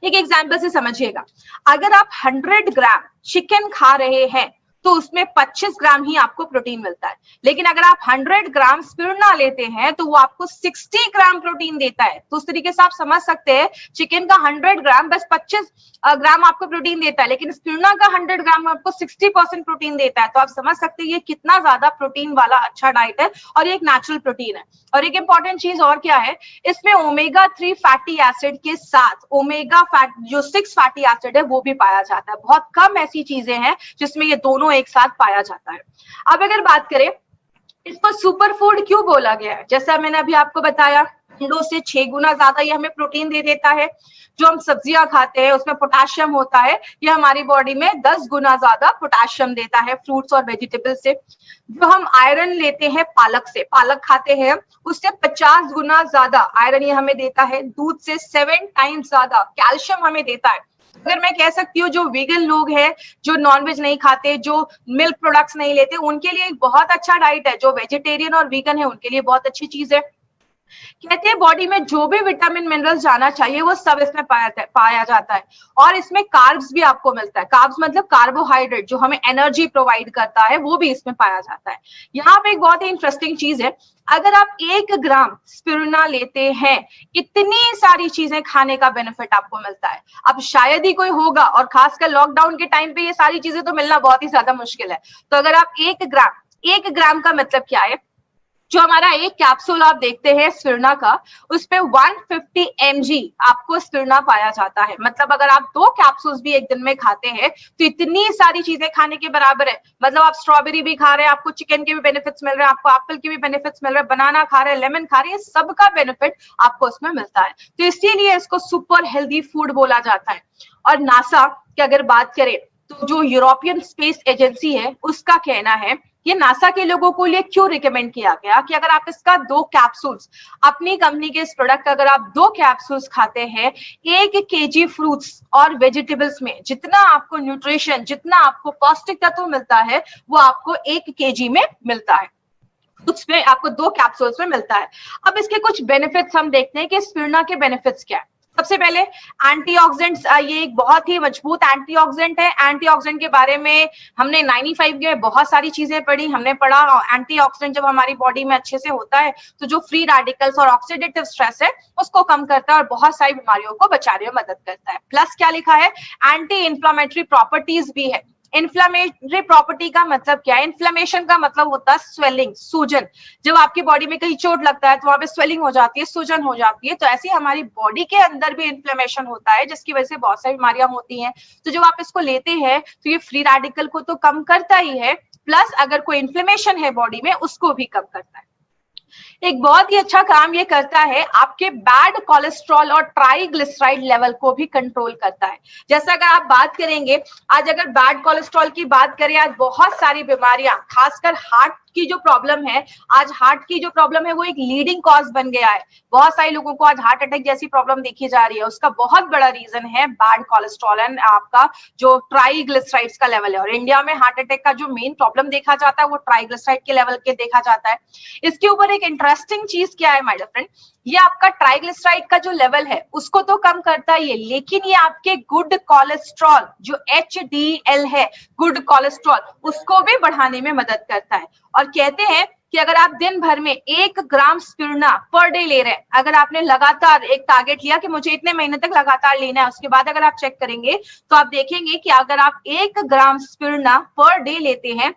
Speaker 2: एक एग्जाम्पल से समझिएगा, अगर आप 100 ग्राम चिकन खा रहे हैं तो उसमें 25 ग्राम ही आपको प्रोटीन मिलता है, लेकिन अगर आप 100 ग्राम स्पिरुलिना लेते हैं तो वो आपको 60 ग्राम प्रोटीन देता है। तो उस तरीके से आप समझ सकते हैं चिकन का 100 ग्राम बस 25 ग्राम आपको प्रोटीन देता है, लेकिन स्पिरुलिना का 100 ग्राम आपको 60% प्रोटीन देता है। तो आप समझ सकते हैं ये कितना ज्यादा प्रोटीन वाला अच्छा डाइट है और ये एक नेचुरल प्रोटीन है। और एक इंपॉर्टेंट चीज और क्या है, इसमें ओमेगा 3 फैटी एसिड के साथ ओमेगा फैट जो 6 फैटी एसिड है वो भी पाया जाता है। बहुत कम ऐसी चीजें हैं जिसमें ये दोनों एक साथ पाया जाता है। अब अगर बात करें इसको सुपर फूड क्यों बोला गया है, जैसा मैंने अभी आपको बताया अंडों से 6 गुना ज्यादा ये हमें प्रोटीन दे देता है। जो हम सब्जियां खाते हैं उसमें पोटेशियम होता है, ये हमारी बॉडी में 10 गुना ज्यादा पोटेशियम देता है फ्रूट्स और वेजिटेबल से। जो हम आयरन लेते हैं पालक से, पालक खाते हैं उससे 50 गुना ज्यादा आयरन ये हमें देता है। दूध से 7 टाइम्स ज्यादा कैल्शियम हमें देता है। अगर मैं कह सकती हूँ जो वीगन लोग हैं, जो नॉनवेज नहीं खाते, जो मिल्क प्रोडक्ट्स नहीं लेते, उनके लिए एक बहुत अच्छा डाइट है। जो वेजिटेरियन और वीगन है उनके लिए बहुत अच्छी चीज है। कहते हैं बॉडी में जो भी विटामिन मिनरल्स जाना चाहिए वो सब इसमें पाया जाता है। और इसमें कार्ब्स भी आपको मिलता है। कार्ब्स मतलब कार्बोहाइड्रेट जो हमें एनर्जी प्रोवाइड करता है वो भी इसमें पाया जाता है। यहाँ पे एक बहुत ही इंटरेस्टिंग चीज है, अगर आप 1 ग्राम स्पिरुलिना लेते हैं इतनी सारी चीजें खाने का बेनिफिट आपको मिलता है। अब शायद ही कोई होगा, और खासकर लॉकडाउन के टाइम पे ये सारी चीजें तो मिलना बहुत ही ज्यादा मुश्किल है। तो अगर आप 1 ग्राम का मतलब क्या है, जो हमारा एक कैप्सूल आप देखते हैं स्पिरुलिना का, उस पे 150 mg आपको स्पिरुलिना पाया जाता है। मतलब अगर आप 2 कैप्सूल्स भी एक दिन में खाते हैं तो इतनी सारी चीजें खाने के बराबर है। मतलब आप स्ट्रॉबेरी भी खा रहे हैं, आपको चिकन के भी बेनिफिट्स मिल रहे हैं, आपको एप्पल के भी बेनिफिट्स मिल रहे हैं, बनाना खा रहे हैं, लेमन खा रहे हैं, सबका बेनिफिट आपको उसमें मिलता है। तो इसीलिए इसको सुपर हेल्दी फूड बोला जाता है। और नासा की अगर बात करें तो जो यूरोपियन स्पेस एजेंसी है उसका कहना है, ये नासा के लोगों को लिए क्यों रिकमेंड किया गया कि अगर आप इसका 2 कैप्सूल्स अपनी कंपनी के इस प्रोडक्ट का अगर आप 2 कैप्सूल्स खाते हैं 1 kg फ्रूट्स और वेजिटेबल्स में जितना आपको न्यूट्रिशन, जितना आपको पौष्टिक तत्व मिलता है वो आपको 1 kg में मिलता है, उसमें आपको 2 कैप्सूल्स में मिलता है। अब इसके कुछ बेनिफिट्स हम देखते हैं कि स्पिरुलिना के बेनिफिट्स क्या है। सबसे पहले एंटीऑक्सीडेंट्स, ये एक बहुत ही मजबूत एंटीऑक्सीडेंट है। एंटीऑक्सीडेंट के बारे में हमने 95 में बहुत सारी चीजें पढ़ी। हमने पढ़ा एंटीऑक्सीडेंट जब हमारी बॉडी में अच्छे से होता है तो जो फ्री रेडिकल्स और ऑक्सीडेटिव स्ट्रेस है उसको कम करता है और बहुत सारी बीमारियों को बचाने में मदद करता है। प्लस क्या लिखा है, एंटी इंफ्लेमेटरी प्रॉपर्टीज भी है। इन्फ्लेमेटरी प्रॉपर्टी का मतलब क्या है, इन्फ्लेमेशन का मतलब होता है स्वेलिंग, सूजन। जब आपकी बॉडी में कहीं चोट लगता है तो वहां पे स्वेलिंग हो जाती है, सूजन हो जाती है। तो ऐसे हमारी बॉडी के अंदर भी इन्फ्लेमेशन होता है जिसकी वजह से बहुत सारी बीमारियां होती हैं। तो जब आप इसको लेते हैं तो ये फ्री रेडिकल को तो कम करता ही है, प्लस अगर कोई इन्फ्लेमेशन है बॉडी में उसको भी कम करता है। एक बहुत ही अच्छा काम ये करता है, आपके बैड कोलेस्ट्रॉल और ट्राइग्लिसराइड लेवल को भी कंट्रोल करता है। जैसा अगर आप बात करेंगे, आज अगर बैड कोलेस्ट्रॉल की बात करें, आज बहुत सारी बीमारियां, खासकर हार्ट की जो प्रॉब्लम है, आज हार्ट की जो प्रॉब्लम है वो एक लीडिंग कॉज बन गया है। बहुत सारे लोगों को आज हार्ट अटैक जैसी प्रॉब्लम देखी जा रही है। उसका बहुत बड़ा रीजन है बैड कोलेस्ट्रॉल एंड आपका जो ट्राइग्लिसराइड्स का लेवल है। और इंडिया में हार्ट अटैक का जो मेन प्रॉब्लम देखा जाता है वो ट्राइग्लिसराइड के लेवल के देखा जाता है। इसके ऊपर एक इंटरेस्टिंग चीज क्या है माय डियर फ्रेंड, ये आपका ट्राइग्लिसराइड का जो लेवल है उसको तो कम करता ही है, लेकिन ये आपके गुड कोलेस्ट्रॉल जो HDL है, गुड कोलेस्ट्रॉल, उसको भी बढ़ाने में मदद करता है। और कहते हैं कि अगर आप दिन भर में 1 ग्राम स्पिरुलिना पर डे ले रहे हैं, अगर आपने लगातार एक टारगेट लिया कि मुझे इतने महीने तक लगातार लेना है, उसके बाद अगर आप चेक करेंगे तो आप देखेंगे कि अगर आप 1 ग्राम स्पिरुलिना पर डे लेते हैं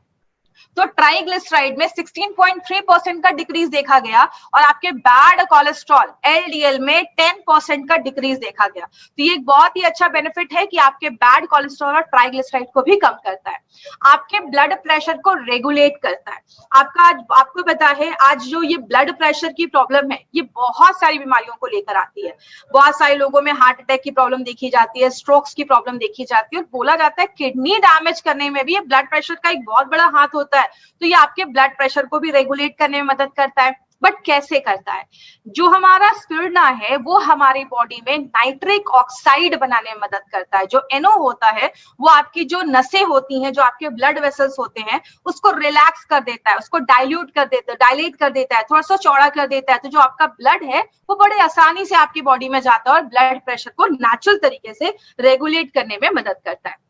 Speaker 2: तो ट्राइग्लिसराइड में 16.3% का डिक्रीज देखा गया और आपके बैड कोलेस्ट्रॉल LDL में 10% का डिक्रीज देखा गया। तो ये एक बहुत ही अच्छा बेनिफिट है कि आपके बैड कोलेस्ट्रॉल और ट्राइग्लिसराइड को भी कम करता है, आपके ब्लड प्रेशर को रेगुलेट करता है। आपको पता है आज जो ये ब्लड प्रेशर की प्रॉब्लम है ये बहुत सारी बीमारियों को लेकर आती है। बहुत सारे लोगों में हार्ट अटैक की प्रॉब्लम देखी जाती है, स्ट्रोक्स की प्रॉब्लम देखी जाती है, और बोला जाता है किडनी डैमेज करने में भी ये ब्लड प्रेशर का एक बहुत बड़ा हाथ होता है। तो ये आपके ब्लड प्रेशर को भी रेगुलेट करने में मदद करता है। बट कैसे करता है? जो हमारा स्पिरुलिना है वो हमारी बॉडी में नाइट्रिक ऑक्साइड बनाने में मदद करता है। जो NO होता है वो आपकी जो नसें होती हैं, जो आपके ब्लड वेसल्स होते हैं, उसको रिलैक्स कर देता है, उसको डाइल्यूट कर देता है, डायलेट कर देता है, थोड़ा सा चौड़ा कर देता है। तो जो आपका ब्लड है वो बड़े आसानी से आपकी बॉडी में जाता है और ब्लड प्रेशर को नेचुरल तरीके से रेगुलेट करने में मदद करता है।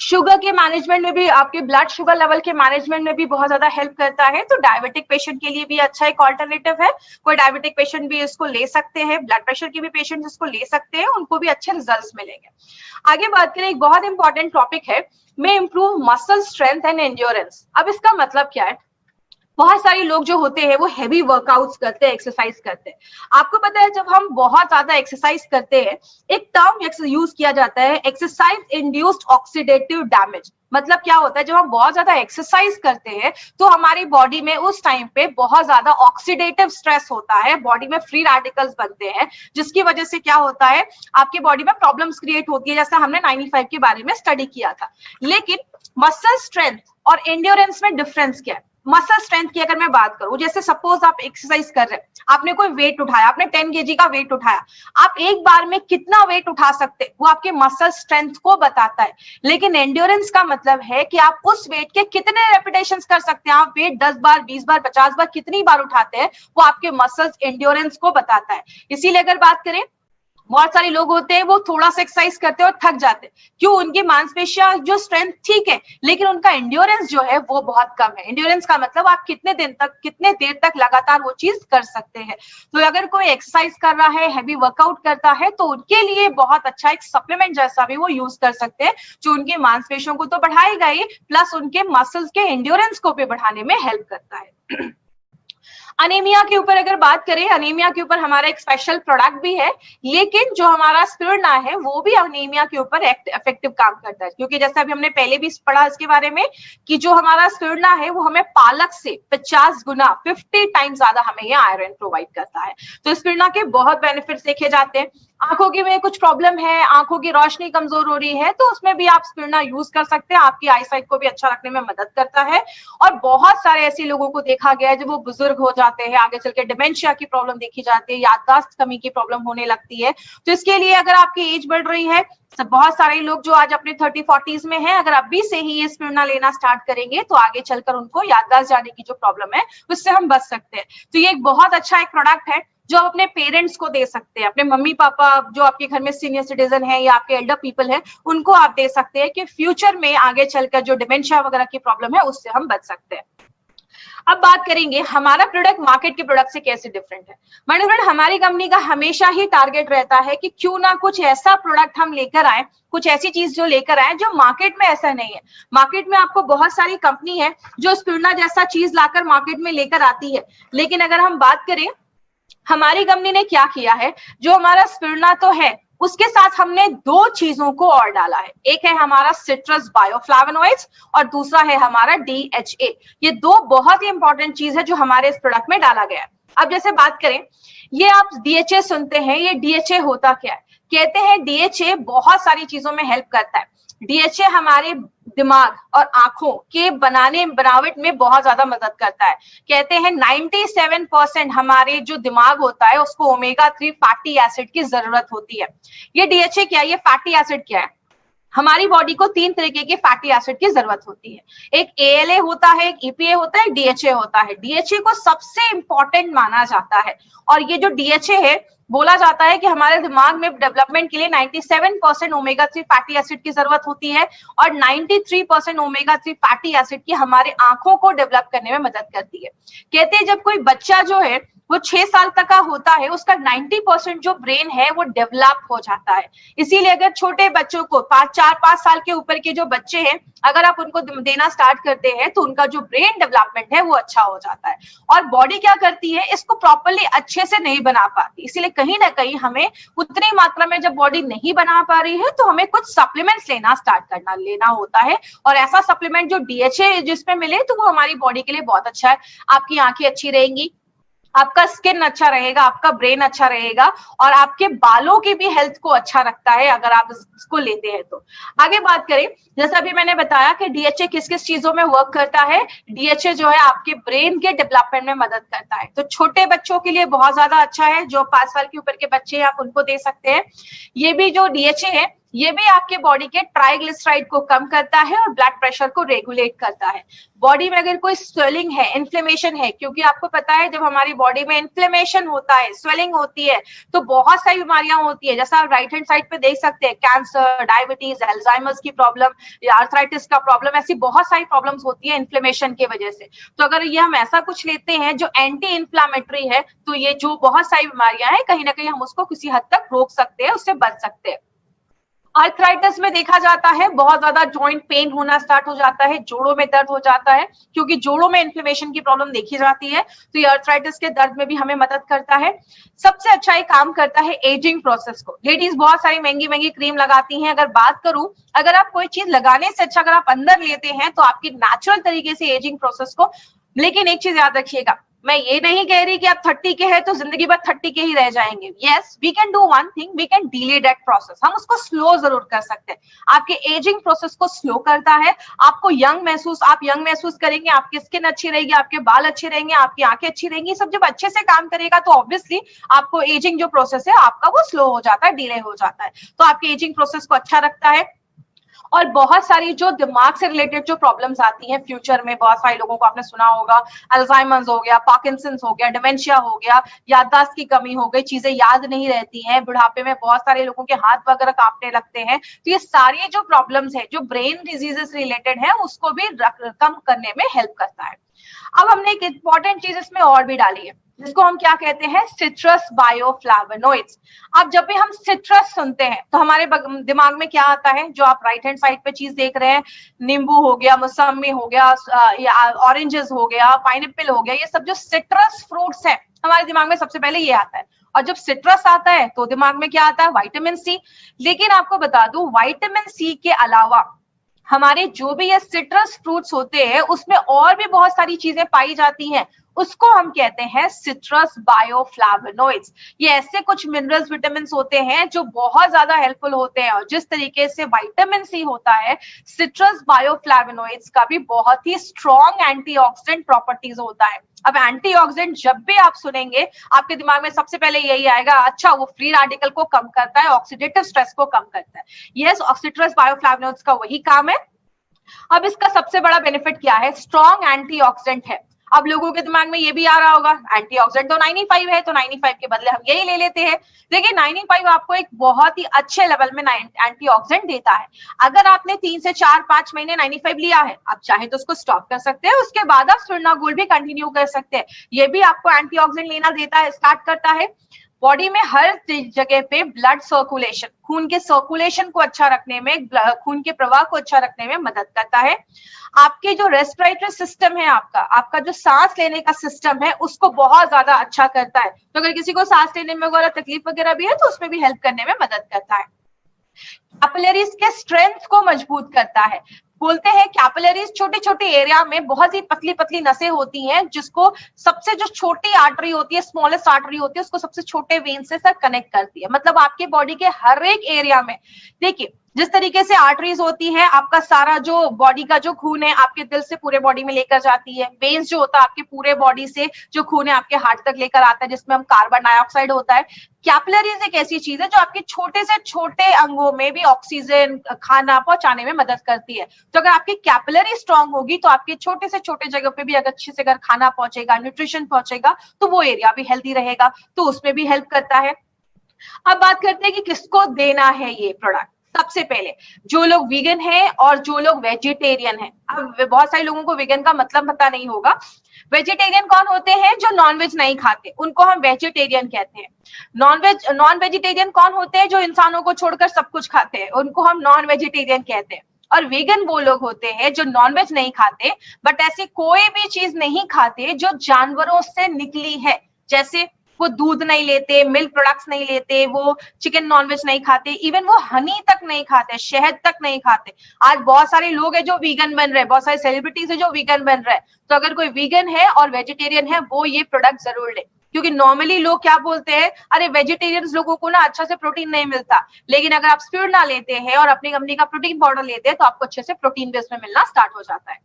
Speaker 2: शुगर के मैनेजमेंट में भी, आपके ब्लड शुगर लेवल के मैनेजमेंट में भी बहुत ज्यादा हेल्प करता है। तो डायबिटिक पेशेंट के लिए भी अच्छा एक ऑल्टरनेटिव है। कोई डायबिटिक पेशेंट भी इसको ले सकते हैं, ब्लड प्रेशर के भी पेशेंट इसको ले सकते हैं, उनको भी अच्छे रिजल्ट्स मिलेंगे। आगे बात करें, एक बहुत इंपॉर्टेंट टॉपिक है, में improve muscle strength and endurance. अब इसका मतलब क्या है? बहुत सारे लोग जो होते हैं वो हैवी वर्कआउट्स करते हैं, एक्सरसाइज करते हैं। आपको पता है जब हम बहुत ज्यादा एक्सरसाइज करते हैं, एक टर्म यूज किया जाता है, एक्सरसाइज इंड्यूस्ड ऑक्सीडेटिव डैमेज। मतलब क्या होता है, जब हम बहुत ज्यादा एक्सरसाइज करते हैं तो हमारी बॉडी में उस टाइम पे बहुत ज्यादा ऑक्सीडेटिव स्ट्रेस होता है, बॉडी में फ्री रेडिकल्स बनते हैं, जिसकी वजह से क्या होता है, आपकी बॉडी में प्रॉब्लम्स क्रिएट होती है, जैसा हमने 95 के बारे में स्टडी किया था। लेकिन मसल स्ट्रेंथ और एंड्योरेंस में डिफरेंस क्या है? मसल स्ट्रेंथ की अगर मैं बात करूं, जैसे सपोज आप एक्सरसाइज कर रहे हैं, आपने कोई वेट उठाया, आपने 10 kg का वेट उठाया, आप एक बार में कितना वेट उठा सकते हैं वो आपके मसल स्ट्रेंथ को बताता है। लेकिन एंड्योरेंस का मतलब है कि आप उस वेट के कितने रेपिटेशंस कर सकते हैं। आप वेट 10 बार, 20 बार, 50 बार कितनी बार उठाते हैं वो आपके मसल्स एंड्योरेंस को बताता है। इसीलिए अगर बात करें, बहुत सारे लोग होते हैं वो थोड़ा सा एक्सरसाइज करते हैं और थक जाते हैं। क्यों? उनकी मांसपेशियां जो स्ट्रेंथ ठीक है, लेकिन उनका एंड्योरेंस जो है वो बहुत कम है। एंड्योरेंस का मतलब आप कितने देर तक लगातार वो चीज कर सकते हैं। तो अगर कोई एक्सरसाइज कर रहा है, हैवी वर्कआउट करता है, तो उनके लिए बहुत अच्छा एक सप्लीमेंट जैसा भी वो यूज कर सकते हैं, जो उनकी मांसपेशियों को तो बढ़ाएगा ही, प्लस उनके मसल्स के एंड्योरेंस को भी बढ़ाने में हेल्प करता है। अनीमिया के ऊपर अगर बात करें, अनीमिया के ऊपर हमारा एक स्पेशल प्रोडक्ट भी है, लेकिन जो हमारा स्पिरुलिना है वो भी अनीमिया के ऊपर इफेक्टिव काम करता है। क्योंकि जैसा अभी हमने पहले भी पढ़ा इसके बारे में कि जो हमारा स्पिरुलिना है वो हमें पालक से 50 गुना 50 टाइम्स ज्यादा हमें ये आयरन प्रोवाइड करता है। तो स्पिरुलिना के बहुत बेनिफिट्स देखे जाते हैं। आंखों की में कुछ प्रॉब्लम है, आंखों की रोशनी कमजोर हो रही है, तो उसमें भी आप स्पिरुलिना यूज कर सकते हैं, आपकी आईसाइट को भी अच्छा रखने में मदद करता है। और बहुत सारे ऐसे लोगों को देखा गया है जब वो बुजुर्ग हो जाते हैं, आगे चल के डिमेंशिया की प्रॉब्लम देखी जाती है, याददाश्त कमी की प्रॉब्लम होने लगती है। तो इसके लिए अगर आपकी एज बढ़ रही है, तो बहुत सारे लोग जो आज अपने 30-40s में हैं, अगर अभी से ही ये स्पिरुलिना लेना स्टार्ट करेंगे तो आगे चलकर उनको याददाश्त जाने की जो प्रॉब्लम है उससे हम बच सकते हैं। तो ये एक बहुत अच्छा एक प्रोडक्ट है जो आप अपने पेरेंट्स को दे सकते हैं, अपने मम्मी पापा जो आपके घर में सीनियर सिटीजन है या आपके एल्डर पीपल है, उनको आप दे सकते हैं कि फ्यूचर में आगे चलकर जो डिमेंशिया वगैरह की प्रॉब्लम है उससे हम बच सकते हैं। अब बात करेंगे हमारा प्रोडक्ट मार्केट के प्रोडक्ट से कैसे डिफरेंट है। माय डियर फ्रेंड, हमारी कंपनी का हमेशा ही टारगेट रहता है कि क्यों ना कुछ ऐसा प्रोडक्ट हम लेकर आए, कुछ ऐसी चीज जो लेकर आए जो मार्केट में ऐसा नहीं है। मार्केट में आपको बहुत सारी कंपनी है जो स्पिरुलिना जैसा चीज लाकर मार्केट में लेकर आती है, लेकिन अगर हम बात करें हमारी कंपनी ने क्या किया है, जो हमारा स्पिरुलिना तो है उसके साथ हमने दो चीजों को और डाला है। एक है हमारा सिट्रस बायोफ्लावोनॉइड्स और दूसरा है हमारा DHA। ये दो बहुत ही इंपॉर्टेंट चीज है जो हमारे इस प्रोडक्ट में डाला गया है। अब जैसे बात करें, ये आप DHA सुनते हैं, ये DHA होता क्या है? कहते हैं DHA बहुत सारी चीजों में हेल्प करता है। DHA हमारे दिमाग और आंखों के बनावट में बहुत ज्यादा मदद करता है। कहते हैं 97% हमारे जो दिमाग होता है उसको ओमेगा 3 फैटी एसिड की जरूरत होती है। ये DHA क्या है? ये फैटी एसिड क्या है? हमारी बॉडी को 3 तरीके के फैटी एसिड की जरूरत होती है। एक ALA होता है, एक EPA होता है, एक DHA होता है। DHA को सबसे इंपॉर्टेंट माना जाता है और ये जो DHA है, बोला जाता है कि हमारे दिमाग में डेवलपमेंट के लिए 97% ओमेगा 3 फैटी एसिड की जरूरत होती है और 93% ओमेगा 3 फैटी एसिड की हमारे आंखों को डेवलप करने में मदद करती है। कहते हैं जब कोई बच्चा जो है वो 6 साल तक का होता है, उसका 90% जो ब्रेन है वो डेवलप हो जाता है। इसीलिए अगर छोटे बच्चों को 4-5 साल के ऊपर के जो बच्चे हैं, अगर आप उनको देना स्टार्ट करते हैं तो उनका जो ब्रेन डेवलपमेंट है वो अच्छा हो जाता है। और बॉडी क्या करती है, इसको प्रॉपर्ली अच्छे से नहीं बना पाती, इसलिए कहीं ना कहीं हमें उतनी मात्रा में जब बॉडी नहीं बना पा रही है तो हमें कुछ सप्लीमेंट्स लेना होता है। और ऐसा सप्लीमेंट जो DHA जिसमें मिले तो वो हमारी बॉडी के लिए बहुत अच्छा है। आपकी आंखें अच्छी रहेंगी, आपका स्किन अच्छा रहेगा, आपका ब्रेन अच्छा रहेगा और आपके बालों की भी हेल्थ को अच्छा रखता है अगर आप इसको लेते हैं तो। आगे बात करें, जैसा अभी मैंने बताया कि डीएचए किस किस चीजों में वर्क करता है। डीएचए जो है आपके ब्रेन के डेवलपमेंट में मदद करता है, तो छोटे बच्चों के लिए बहुत ज्यादा अच्छा है। जो 5 साल के ऊपर के बच्चे हैं आप उनको दे सकते हैं। ये भी जो डीएचए है ये भी आपके बॉडी के ट्राइग्लिसराइड को कम करता है और ब्लड प्रेशर को रेगुलेट करता है। बॉडी में अगर कोई स्वेलिंग है, इन्फ्लेमेशन है, क्योंकि आपको पता है जब हमारी बॉडी में इन्फ्लेमेशन होता है, स्वेलिंग होती है, तो बहुत सारी बीमारियां होती है। जैसा आप राइट हैंड साइड पे देख सकते हैं, कैंसर, डायबिटीज, अल्जाइमर्स की प्रॉब्लम या आर्थराइटिस का प्रॉब्लम, ऐसी बहुत सारी प्रॉब्लम्स होती है इन्फ्लेमेशन की वजह से। तो अगर ये हम ऐसा कुछ लेते हैं जो एंटी इन्फ्लामेटरी है, तो ये जो बहुत सारी बीमारियां हैं कहीं ना कहीं हम उसको किसी हद तक रोक सकते हैं, उससे बच सकते हैं। आर्थराइटिस में देखा जाता है बहुत ज्यादा जॉइंट पेन होना स्टार्ट हो जाता है, जोड़ों में दर्द हो जाता है, क्योंकि जोड़ों में इन्फ्लेमेशन की प्रॉब्लम देखी जाती है, तो ये आर्थराइटिस के दर्द में भी हमें मदद करता है। सबसे अच्छा ये काम करता है एजिंग प्रोसेस को। लेडीज बहुत सारी महंगी महंगी क्रीम लगाती हैं, अगर बात करूं, अगर आप कोई चीज लगाने से अच्छा अगर आप अंदर लेते हैं तो आपकी नेचुरल तरीके से एजिंग प्रोसेस को। लेकिन एक चीज याद रखिएगा, मैं ये नहीं कह रही कि आप 30 के हैं तो जिंदगी भर 30 के ही रह जाएंगे। Yes, we can do one thing, we can delay that process, हम उसको स्लो जरूर कर सकते हैं। आपके एजिंग प्रोसेस को स्लो करता है, आपको आप यंग महसूस करेंगे, आपकी स्किन अच्छी रहेगी, आपके बाल अच्छे रहेंगे, आपकी आंखें अच्छी रहेंगी। सब जब अच्छे से काम करेगा तो ऑब्वियसली आपको एजिंग जो प्रोसेस है आपका वो स्लो हो जाता है, डिले हो जाता है। तो आपके एजिंग प्रोसेस को अच्छा रखता है। और बहुत सारी जो दिमाग से रिलेटेड जो प्रॉब्लम्स आती हैं फ्यूचर में, बहुत सारे लोगों को आपने सुना होगा, अल्जाइमर्स हो गया, पार्किंसंस हो गया, डिमेंशिया हो गया, याददाश्त की कमी हो गई, चीजें याद नहीं रहती हैं, बुढ़ापे में बहुत सारे लोगों के हाथ वगैरह कांपने लगते हैं। तो ये सारी जो प्रॉब्लम्स है जो ब्रेन डिजीजेस रिलेटेड है उसको भी कम करने में हेल्प करता है। अब हमने एक इंपॉर्टेंट चीज इसमें और भी डाली है, जिसको हम क्या कहते हैं, सिट्रस बायोफ्लावोनॉइड्स। अब जब भी हम सिट्रस सुनते हैं तो हमारे दिमाग में क्या आता है, जो आप राइट हैंड साइड पे चीज देख रहे हैं, नींबू हो गया, मौसमी हो गया, या ऑरेंजेस हो गया, पाइनएप्पल हो गया, ये सब जो सिट्रस फ्रूट्स है हमारे दिमाग में सबसे पहले ये आता है। और जब सिट्रस आता है तो दिमाग में क्या आता है, विटामिन सी। लेकिन आपको बता दूं, विटामिन सी के अलावा हमारे जो भी ये सिट्रस फ्रूट्स होते हैं उसमें और भी बहुत सारी चीजें पाई जाती हैं, उसको हम कहते हैं सिट्रस बायोफ्लावोनॉइड्स। ये ऐसे कुछ मिनरल्स, विटामिन होते हैं जो बहुत ज्यादा हेल्पफुल होते हैं। और जिस तरीके से विटामिन सी होता है, सिट्रस बायोफ्लावोनॉइड्स का भी बहुत ही स्ट्रॉन्ग एंटीऑक्सीडेंट प्रॉपर्टीज होता है। अब एंटीऑक्सीडेंट जब भी आप सुनेंगे आपके दिमाग में सबसे पहले यही आएगा, अच्छा वो फ्री रेडिकल को कम करता है, ऑक्सीडेटिव स्ट्रेस को कम करता है। यस, सिट्रस बायोफ्लावोनॉइड्स का वही काम है। अब इसका सबसे बड़ा बेनिफिट क्या है, स्ट्रॉन्ग एंटीऑक्सीडेंट है। अब लोगों के दिमाग में ये भी आ रहा होगा, एंटीऑक्सीडेंट तो 95 है, तो 95 के बदले हम यही ले लेते हैं। देखिए 95 आपको एक बहुत ही अच्छे लेवल में एंटीऑक्सीडेंट देता है। अगर आपने 3 से 4-5 महीने 95 लिया है, आप चाहे तो उसको स्टॉप कर सकते हैं, उसके बाद आप स्पिरुलिना गोल्ड भी कंटिन्यू कर सकते हैं। ये भी आपको एंटीऑक्सीडेंट लेना देता है, स्टार्ट करता है। बॉडी में हर जगह पे ब्लड सर्कुलेशन, खून के सर्कुलेशन को अच्छा रखने में, खून के प्रवाह को अच्छा रखने में मदद करता है। आपके जो रेस्पिरेटरी सिस्टम है, आपका जो सांस लेने का सिस्टम है, उसको बहुत ज्यादा अच्छा करता है। तो अगर किसी को सांस लेने में वगैरह तकलीफ वगैरह भी है तो उसमें भी हेल्प करने में मदद करता है। कैपिलरीज के स्ट्रेंथ को मजबूत करता है। बोलते हैं कैपिलरीज छोटे छोटे एरिया में बहुत ही पतली पतली नसें होती हैं, जिसको सबसे जो छोटी आर्टरी होती है, स्मॉलेस्ट आर्टरी होती है, उसको सबसे छोटे वेन से सर कनेक्ट करती है। मतलब आपके बॉडी के हर एक एरिया में, देखिए जिस तरीके से आर्टरीज होती है, आपका सारा जो बॉडी का जो खून है आपके दिल से पूरे बॉडी में लेकर जाती है। वेन्स जो होता है आपके पूरे बॉडी से जो खून है आपके हार्ट तक लेकर आता है, जिसमें हम कार्बन डाइऑक्साइड होता है। कैपिलरीज एक ऐसी चीज है जो आपके छोटे से छोटे अंगों में भी ऑक्सीजन, खाना पहुंचाने में मदद करती है। तो अगर आपकी कैपिलरी स्ट्रांग होगी तो आपके छोटे से छोटे जगह पे भी अगर अच्छे से अगर खाना पहुंचेगा, न्यूट्रिशन पहुंचेगा, तो वो एरिया भी हेल्दी रहेगा, तो उसमें भी हेल्प करता है। अब बात करते हैं कि किसको देना है ये प्रोडक्ट। सबसे पहले जो लोग वीगन हैं और जो लोग वेजिटेरियन हैं। अब बहुत सारे लोगों को वीगन का मतलब पता नहीं होगा। वेजिटेरियन कौन होते हैं, जो नॉनवेज नहीं खाते, उनको हम वेजिटेरियन कहते हैं। नॉन वेजिटेरियन कौन होते हैं, जो इंसानों को छोड़कर सब कुछ खाते हैं, उनको हम नॉन वेजिटेरियन कहते हैं। और वीगन वो लोग होते हैं जो नॉनवेज नहीं खाते, बट ऐसी कोई भी चीज नहीं खाते जो जानवरों से निकली है। जैसे वो दूध नहीं लेते, मिल्क प्रोडक्ट्स नहीं लेते, वो चिकन नॉनवेज नहीं खाते, इवन वो हनी तक नहीं खाते, शहद तक नहीं खाते। आज बहुत सारे लोग हैं जो वीगन बन रहे हैं, बहुत सारे सेलिब्रिटीज है जो वीगन बन रहे हैं। तो अगर कोई वीगन है और वेजिटेरियन है, वो ये प्रोडक्ट जरूर ले, क्योंकि नॉर्मली लोग क्या बोलते हैं, अरे वेजिटेरियंस लोगों को ना अच्छा से प्रोटीन नहीं मिलता, लेकिन अगर आप स्पिरुलिना लेते हैं और अपनी कंपनी का प्रोटीन पाउडर लेते हैं तो आपको अच्छे से प्रोटीन भी उसमें मिलना स्टार्ट हो जाता है।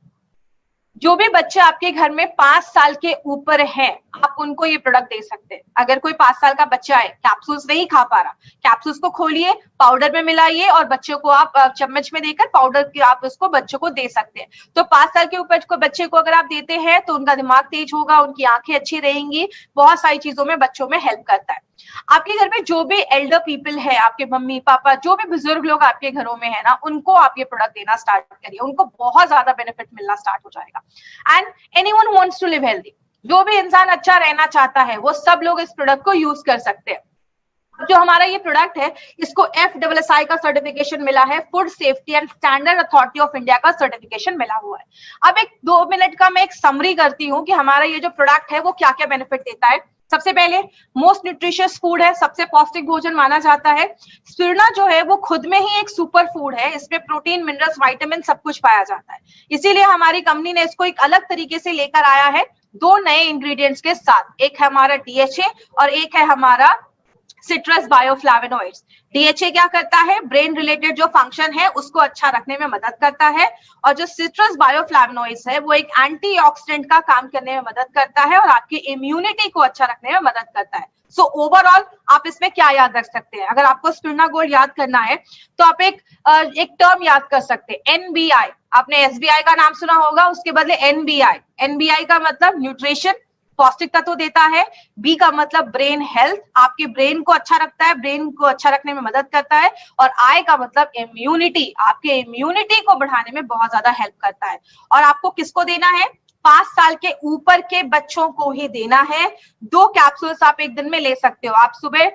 Speaker 2: जो भी बच्चे आपके घर में 5 साल के ऊपर हैं, आप उनको ये प्रोडक्ट दे सकते हैं। अगर कोई 5 साल का बच्चा है, कैप्सूल्स नहीं खा पा रहा, कैप्सूल्स को खोलिए, पाउडर में मिलाइए और बच्चों को आप चम्मच में देकर पाउडर की आप उसको बच्चों को दे सकते हैं। तो 5 साल के ऊपर को बच्चे को अगर आप देते हैं तो उनका दिमाग तेज होगा, उनकी आंखें अच्छी रहेंगी, बहुत सारी चीजों में बच्चों में हेल्प करता है। आपके घर में जो भी एल्डर पीपल है, आपके मम्मी पापा, जो भी बुजुर्ग लोग आपके घरों में है ना, उनको आप ये प्रोडक्ट देना स्टार्ट करिए, उनको बहुत ज्यादा बेनिफिट मिलना स्टार्ट हो जाएगा। And anyone wants to live healthy, जो भी इंसान अच्छा रहना चाहता है वो सब लोग इस प्रोडक्ट को यूज कर सकते हैं। जो हमारा ये प्रोडक्ट है, इसको FSSAI का सर्टिफिकेशन मिला है, food safety and standard authority of India का सर्टिफिकेशन मिला हुआ है। अब एक 2 मिनट का मैं एक समरी करती हूँ कि हमारा ये जो प्रोडक्ट है वो क्या क्या बेनिफिट देता है। सबसे पहले, मोस्ट न्यूट्रिशियस फूड है, सबसे पौष्टिक भोजन माना जाता है। स्पिरुलिना जो है वो खुद में ही एक सुपर फूड है, इसमें प्रोटीन, मिनरल्स, विटामिन सब कुछ पाया जाता है। इसीलिए हमारी कंपनी ने इसको एक अलग तरीके से लेकर आया है, 2 नए इंग्रेडिएंट्स के साथ। एक है हमारा DHA और एक है हमारा सिट्रस बायोफ्लावेनॉइड्स। DHA क्या करता है, ब्रेन रिलेटेड जो फंक्शन है उसको अच्छा रखने में मदद करता है, और जो सिट्रस बायोफ्लावेनॉइड्स है वो एक एंटीऑक्सीडेंट का काम करने में मदद करता है और आपकी इम्यूनिटी को अच्छा रखने में मदद करता है। सो ओवरऑल आप इसमें क्या याद रख सकते हैं, अगर आपको स्पिरुलिना गोल्ड याद करना है तो आप एक टर्म याद कर सकते हैं, NBI। आपने SBI का नाम सुना होगा, उसके बदले NBI। NBI का मतलब न्यूट्रिशन, पौष्टिक तत्व देता है। B का मतलब ब्रेन हेल्थ, आपके ब्रेन को अच्छा रखता है, ब्रेन को अच्छा रखने में मदद करता है। और I का मतलब इम्यूनिटी, आपके इम्यूनिटी को बढ़ाने में बहुत ज्यादा हेल्प करता है। और आपको किसको देना है, 5 साल के ऊपर के बच्चों को ही देना है। 2 कैप्सूल्स आप एक दिन में ले सकते हो। आप सुबह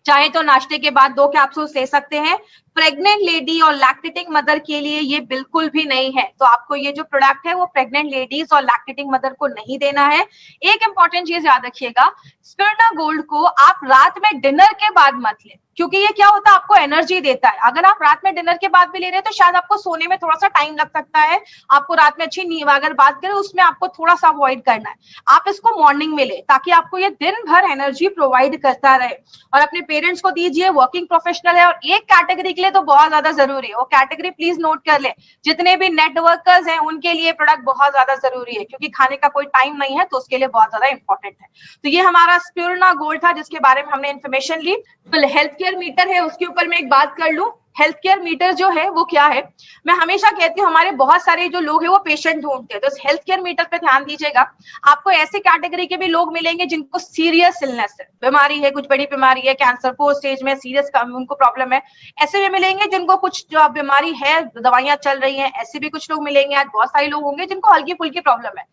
Speaker 2: चाहे तो नाश्ते के बाद 2 कैप्सूल्स ले सकते हैं। प्रेग्नेंट लेडी और लैक्टेटिंग मदर के लिए ये बिल्कुल भी नहीं है, तो आपको ये जो प्रोडक्ट है वो प्रेग्नेंट लेडीज और लैक्टेटिंग मदर को नहीं देना है। एक इंपॉर्टेंट चीज याद रखिएगा, स्पिरुलिना गोल्ड को आप रात में डिनर के बाद मत लें, क्योंकि ये क्या होता है, आपको एनर्जी देता है। अगर आप रात में डिनर के बाद भी ले रहे हैं तो शायद आपको सोने में थोड़ा सा टाइम लग सकता है, आपको रात में अच्छी नींद, अगर बात करें उसमें आपको थोड़ा सा अवॉइड करना है। आप इसको मॉर्निंग में ले, ताकि आपको ये दिन भर एनर्जी प्रोवाइड करता रहे। और अपने पेरेंट्स को दीजिए, वर्किंग प्रोफेशनल है, और एक कैटेगरी के लिए तो बहुत ज्यादा जरूरी है, वो कैटेगरी प्लीज नोट कर ले, जितने भी नेटवर्कर्स हैं उनके लिए प्रोडक्ट बहुत ज्यादा जरूरी है, क्योंकि खाने का कोई टाइम नहीं है तो उसके लिए बहुत ज्यादा इंपॉर्टेंट है। तो ये हमारा स्पिरुलिना गोल्ड था जिसके बारे में हमने इन्फॉर्मेशन ली। तो हेल्थ केयर मीटर है, उसके ऊपर मैं एक बात कर लूं। हेल्थ केयर मीटर जो है वो क्या है, मैं हमेशा कहती हूँ हमारे बहुत सारे जो लोग हैं वो पेशेंट ढूंढते हैं, तो हेल्थ केयर मीटर पे ध्यान दीजिएगा। आपको ऐसे कैटेगरी के भी लोग मिलेंगे जिनको सीरियस इलनेस है, बीमारी है, कुछ बड़ी बीमारी है, कैंसर 4 स्टेज में सीरियस उनको प्रॉब्लम है। ऐसे भी मिलेंगे जिनको कुछ जो बीमारी है, दवाइयां चल रही हैं, ऐसे भी कुछ लोग मिलेंगे। आज बहुत सारे लोग होंगे जिनको हल्की फुल्की प्रॉब्लम है।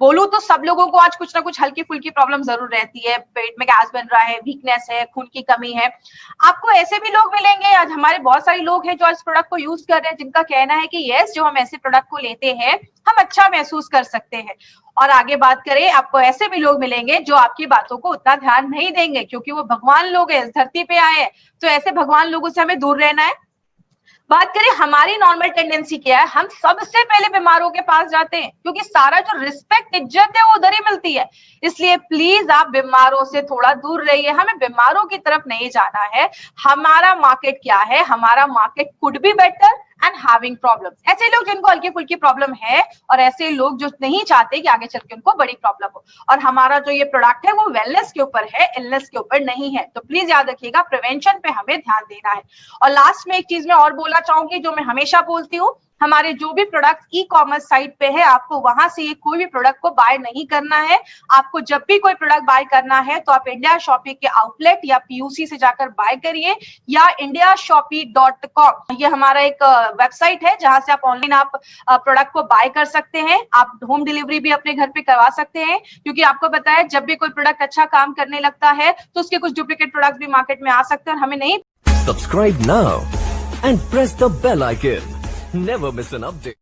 Speaker 2: बोलूं तो सब लोगों को आज कुछ ना कुछ हल्की फुल्की प्रॉब्लम जरूर रहती है, पेट में गैस बन रहा है, वीकनेस है, खून की कमी है। आपको ऐसे भी लोग मिलेंगे, आज हमारे बहुत सारे लोग हैं जो इस प्रोडक्ट को यूज कर रहे हैं, जिनका कहना है कि यस, जो हम ऐसे प्रोडक्ट को लेते हैं हम अच्छा महसूस कर सकते हैं। और आगे बात करें, आपको ऐसे भी लोग मिलेंगे जो आपकी बातों को उतना ध्यान नहीं देंगे, क्योंकि वो भगवान लोग हैं, इस धरती पे आए हैं, तो ऐसे भगवान लोगों से हमें दूर रहना है। बात करें हमारी नॉर्मल टेंडेंसी क्या है, हम सबसे पहले बीमारों के पास जाते हैं, क्योंकि सारा जो रिस्पेक्ट, इज्जत है वो उधर ही मिलती है। इसलिए प्लीज आप बीमारों से थोड़ा दूर रहिए, हमें बीमारों की तरफ नहीं जाना है। हमारा मार्केट क्या है, हमारा market could be better and having problems. ऐसे लोग जिनको हल्की फुल्की प्रॉब्लम है, और ऐसे लोग जो नहीं चाहते कि आगे चल के उनको बड़ी प्रॉब्लम हो। और हमारा जो ये प्रोडक्ट है वो वेलनेस के ऊपर है, इलनेस के ऊपर नहीं है। तो प्लीज याद रखिएगा, प्रिवेंशन पे हमें ध्यान देना है। और लास्ट में एक चीज मैं और बोलना चाहूंगी, जो मैं हमेशा बोलती हूँ, हमारे जो भी प्रोडक्ट ई-कॉमर्स साइट पे है, आपको वहां से ये कोई भी प्रोडक्ट को बाय नहीं करना है। आपको जब भी कोई प्रोडक्ट बाय करना है तो आप इंडिया शॉपी के आउटलेट या PUC से जाकर बाय करिए, या indiashopee.com, ये हमारा एक वेबसाइट है जहां से आप ऑनलाइन आप प्रोडक्ट को बाय कर सकते हैं। आप होम डिलीवरी भी अपने घर पे करवा सकते हैं, क्योंकि आपको पता है जब भी कोई प्रोडक्ट अच्छा काम करने लगता है तो उसके कुछ डुप्लीकेट प्रोडक्ट भी मार्केट में आ सकते हैं और हमें नहीं।
Speaker 1: Subscribe now and press the bell icon. Never miss an update.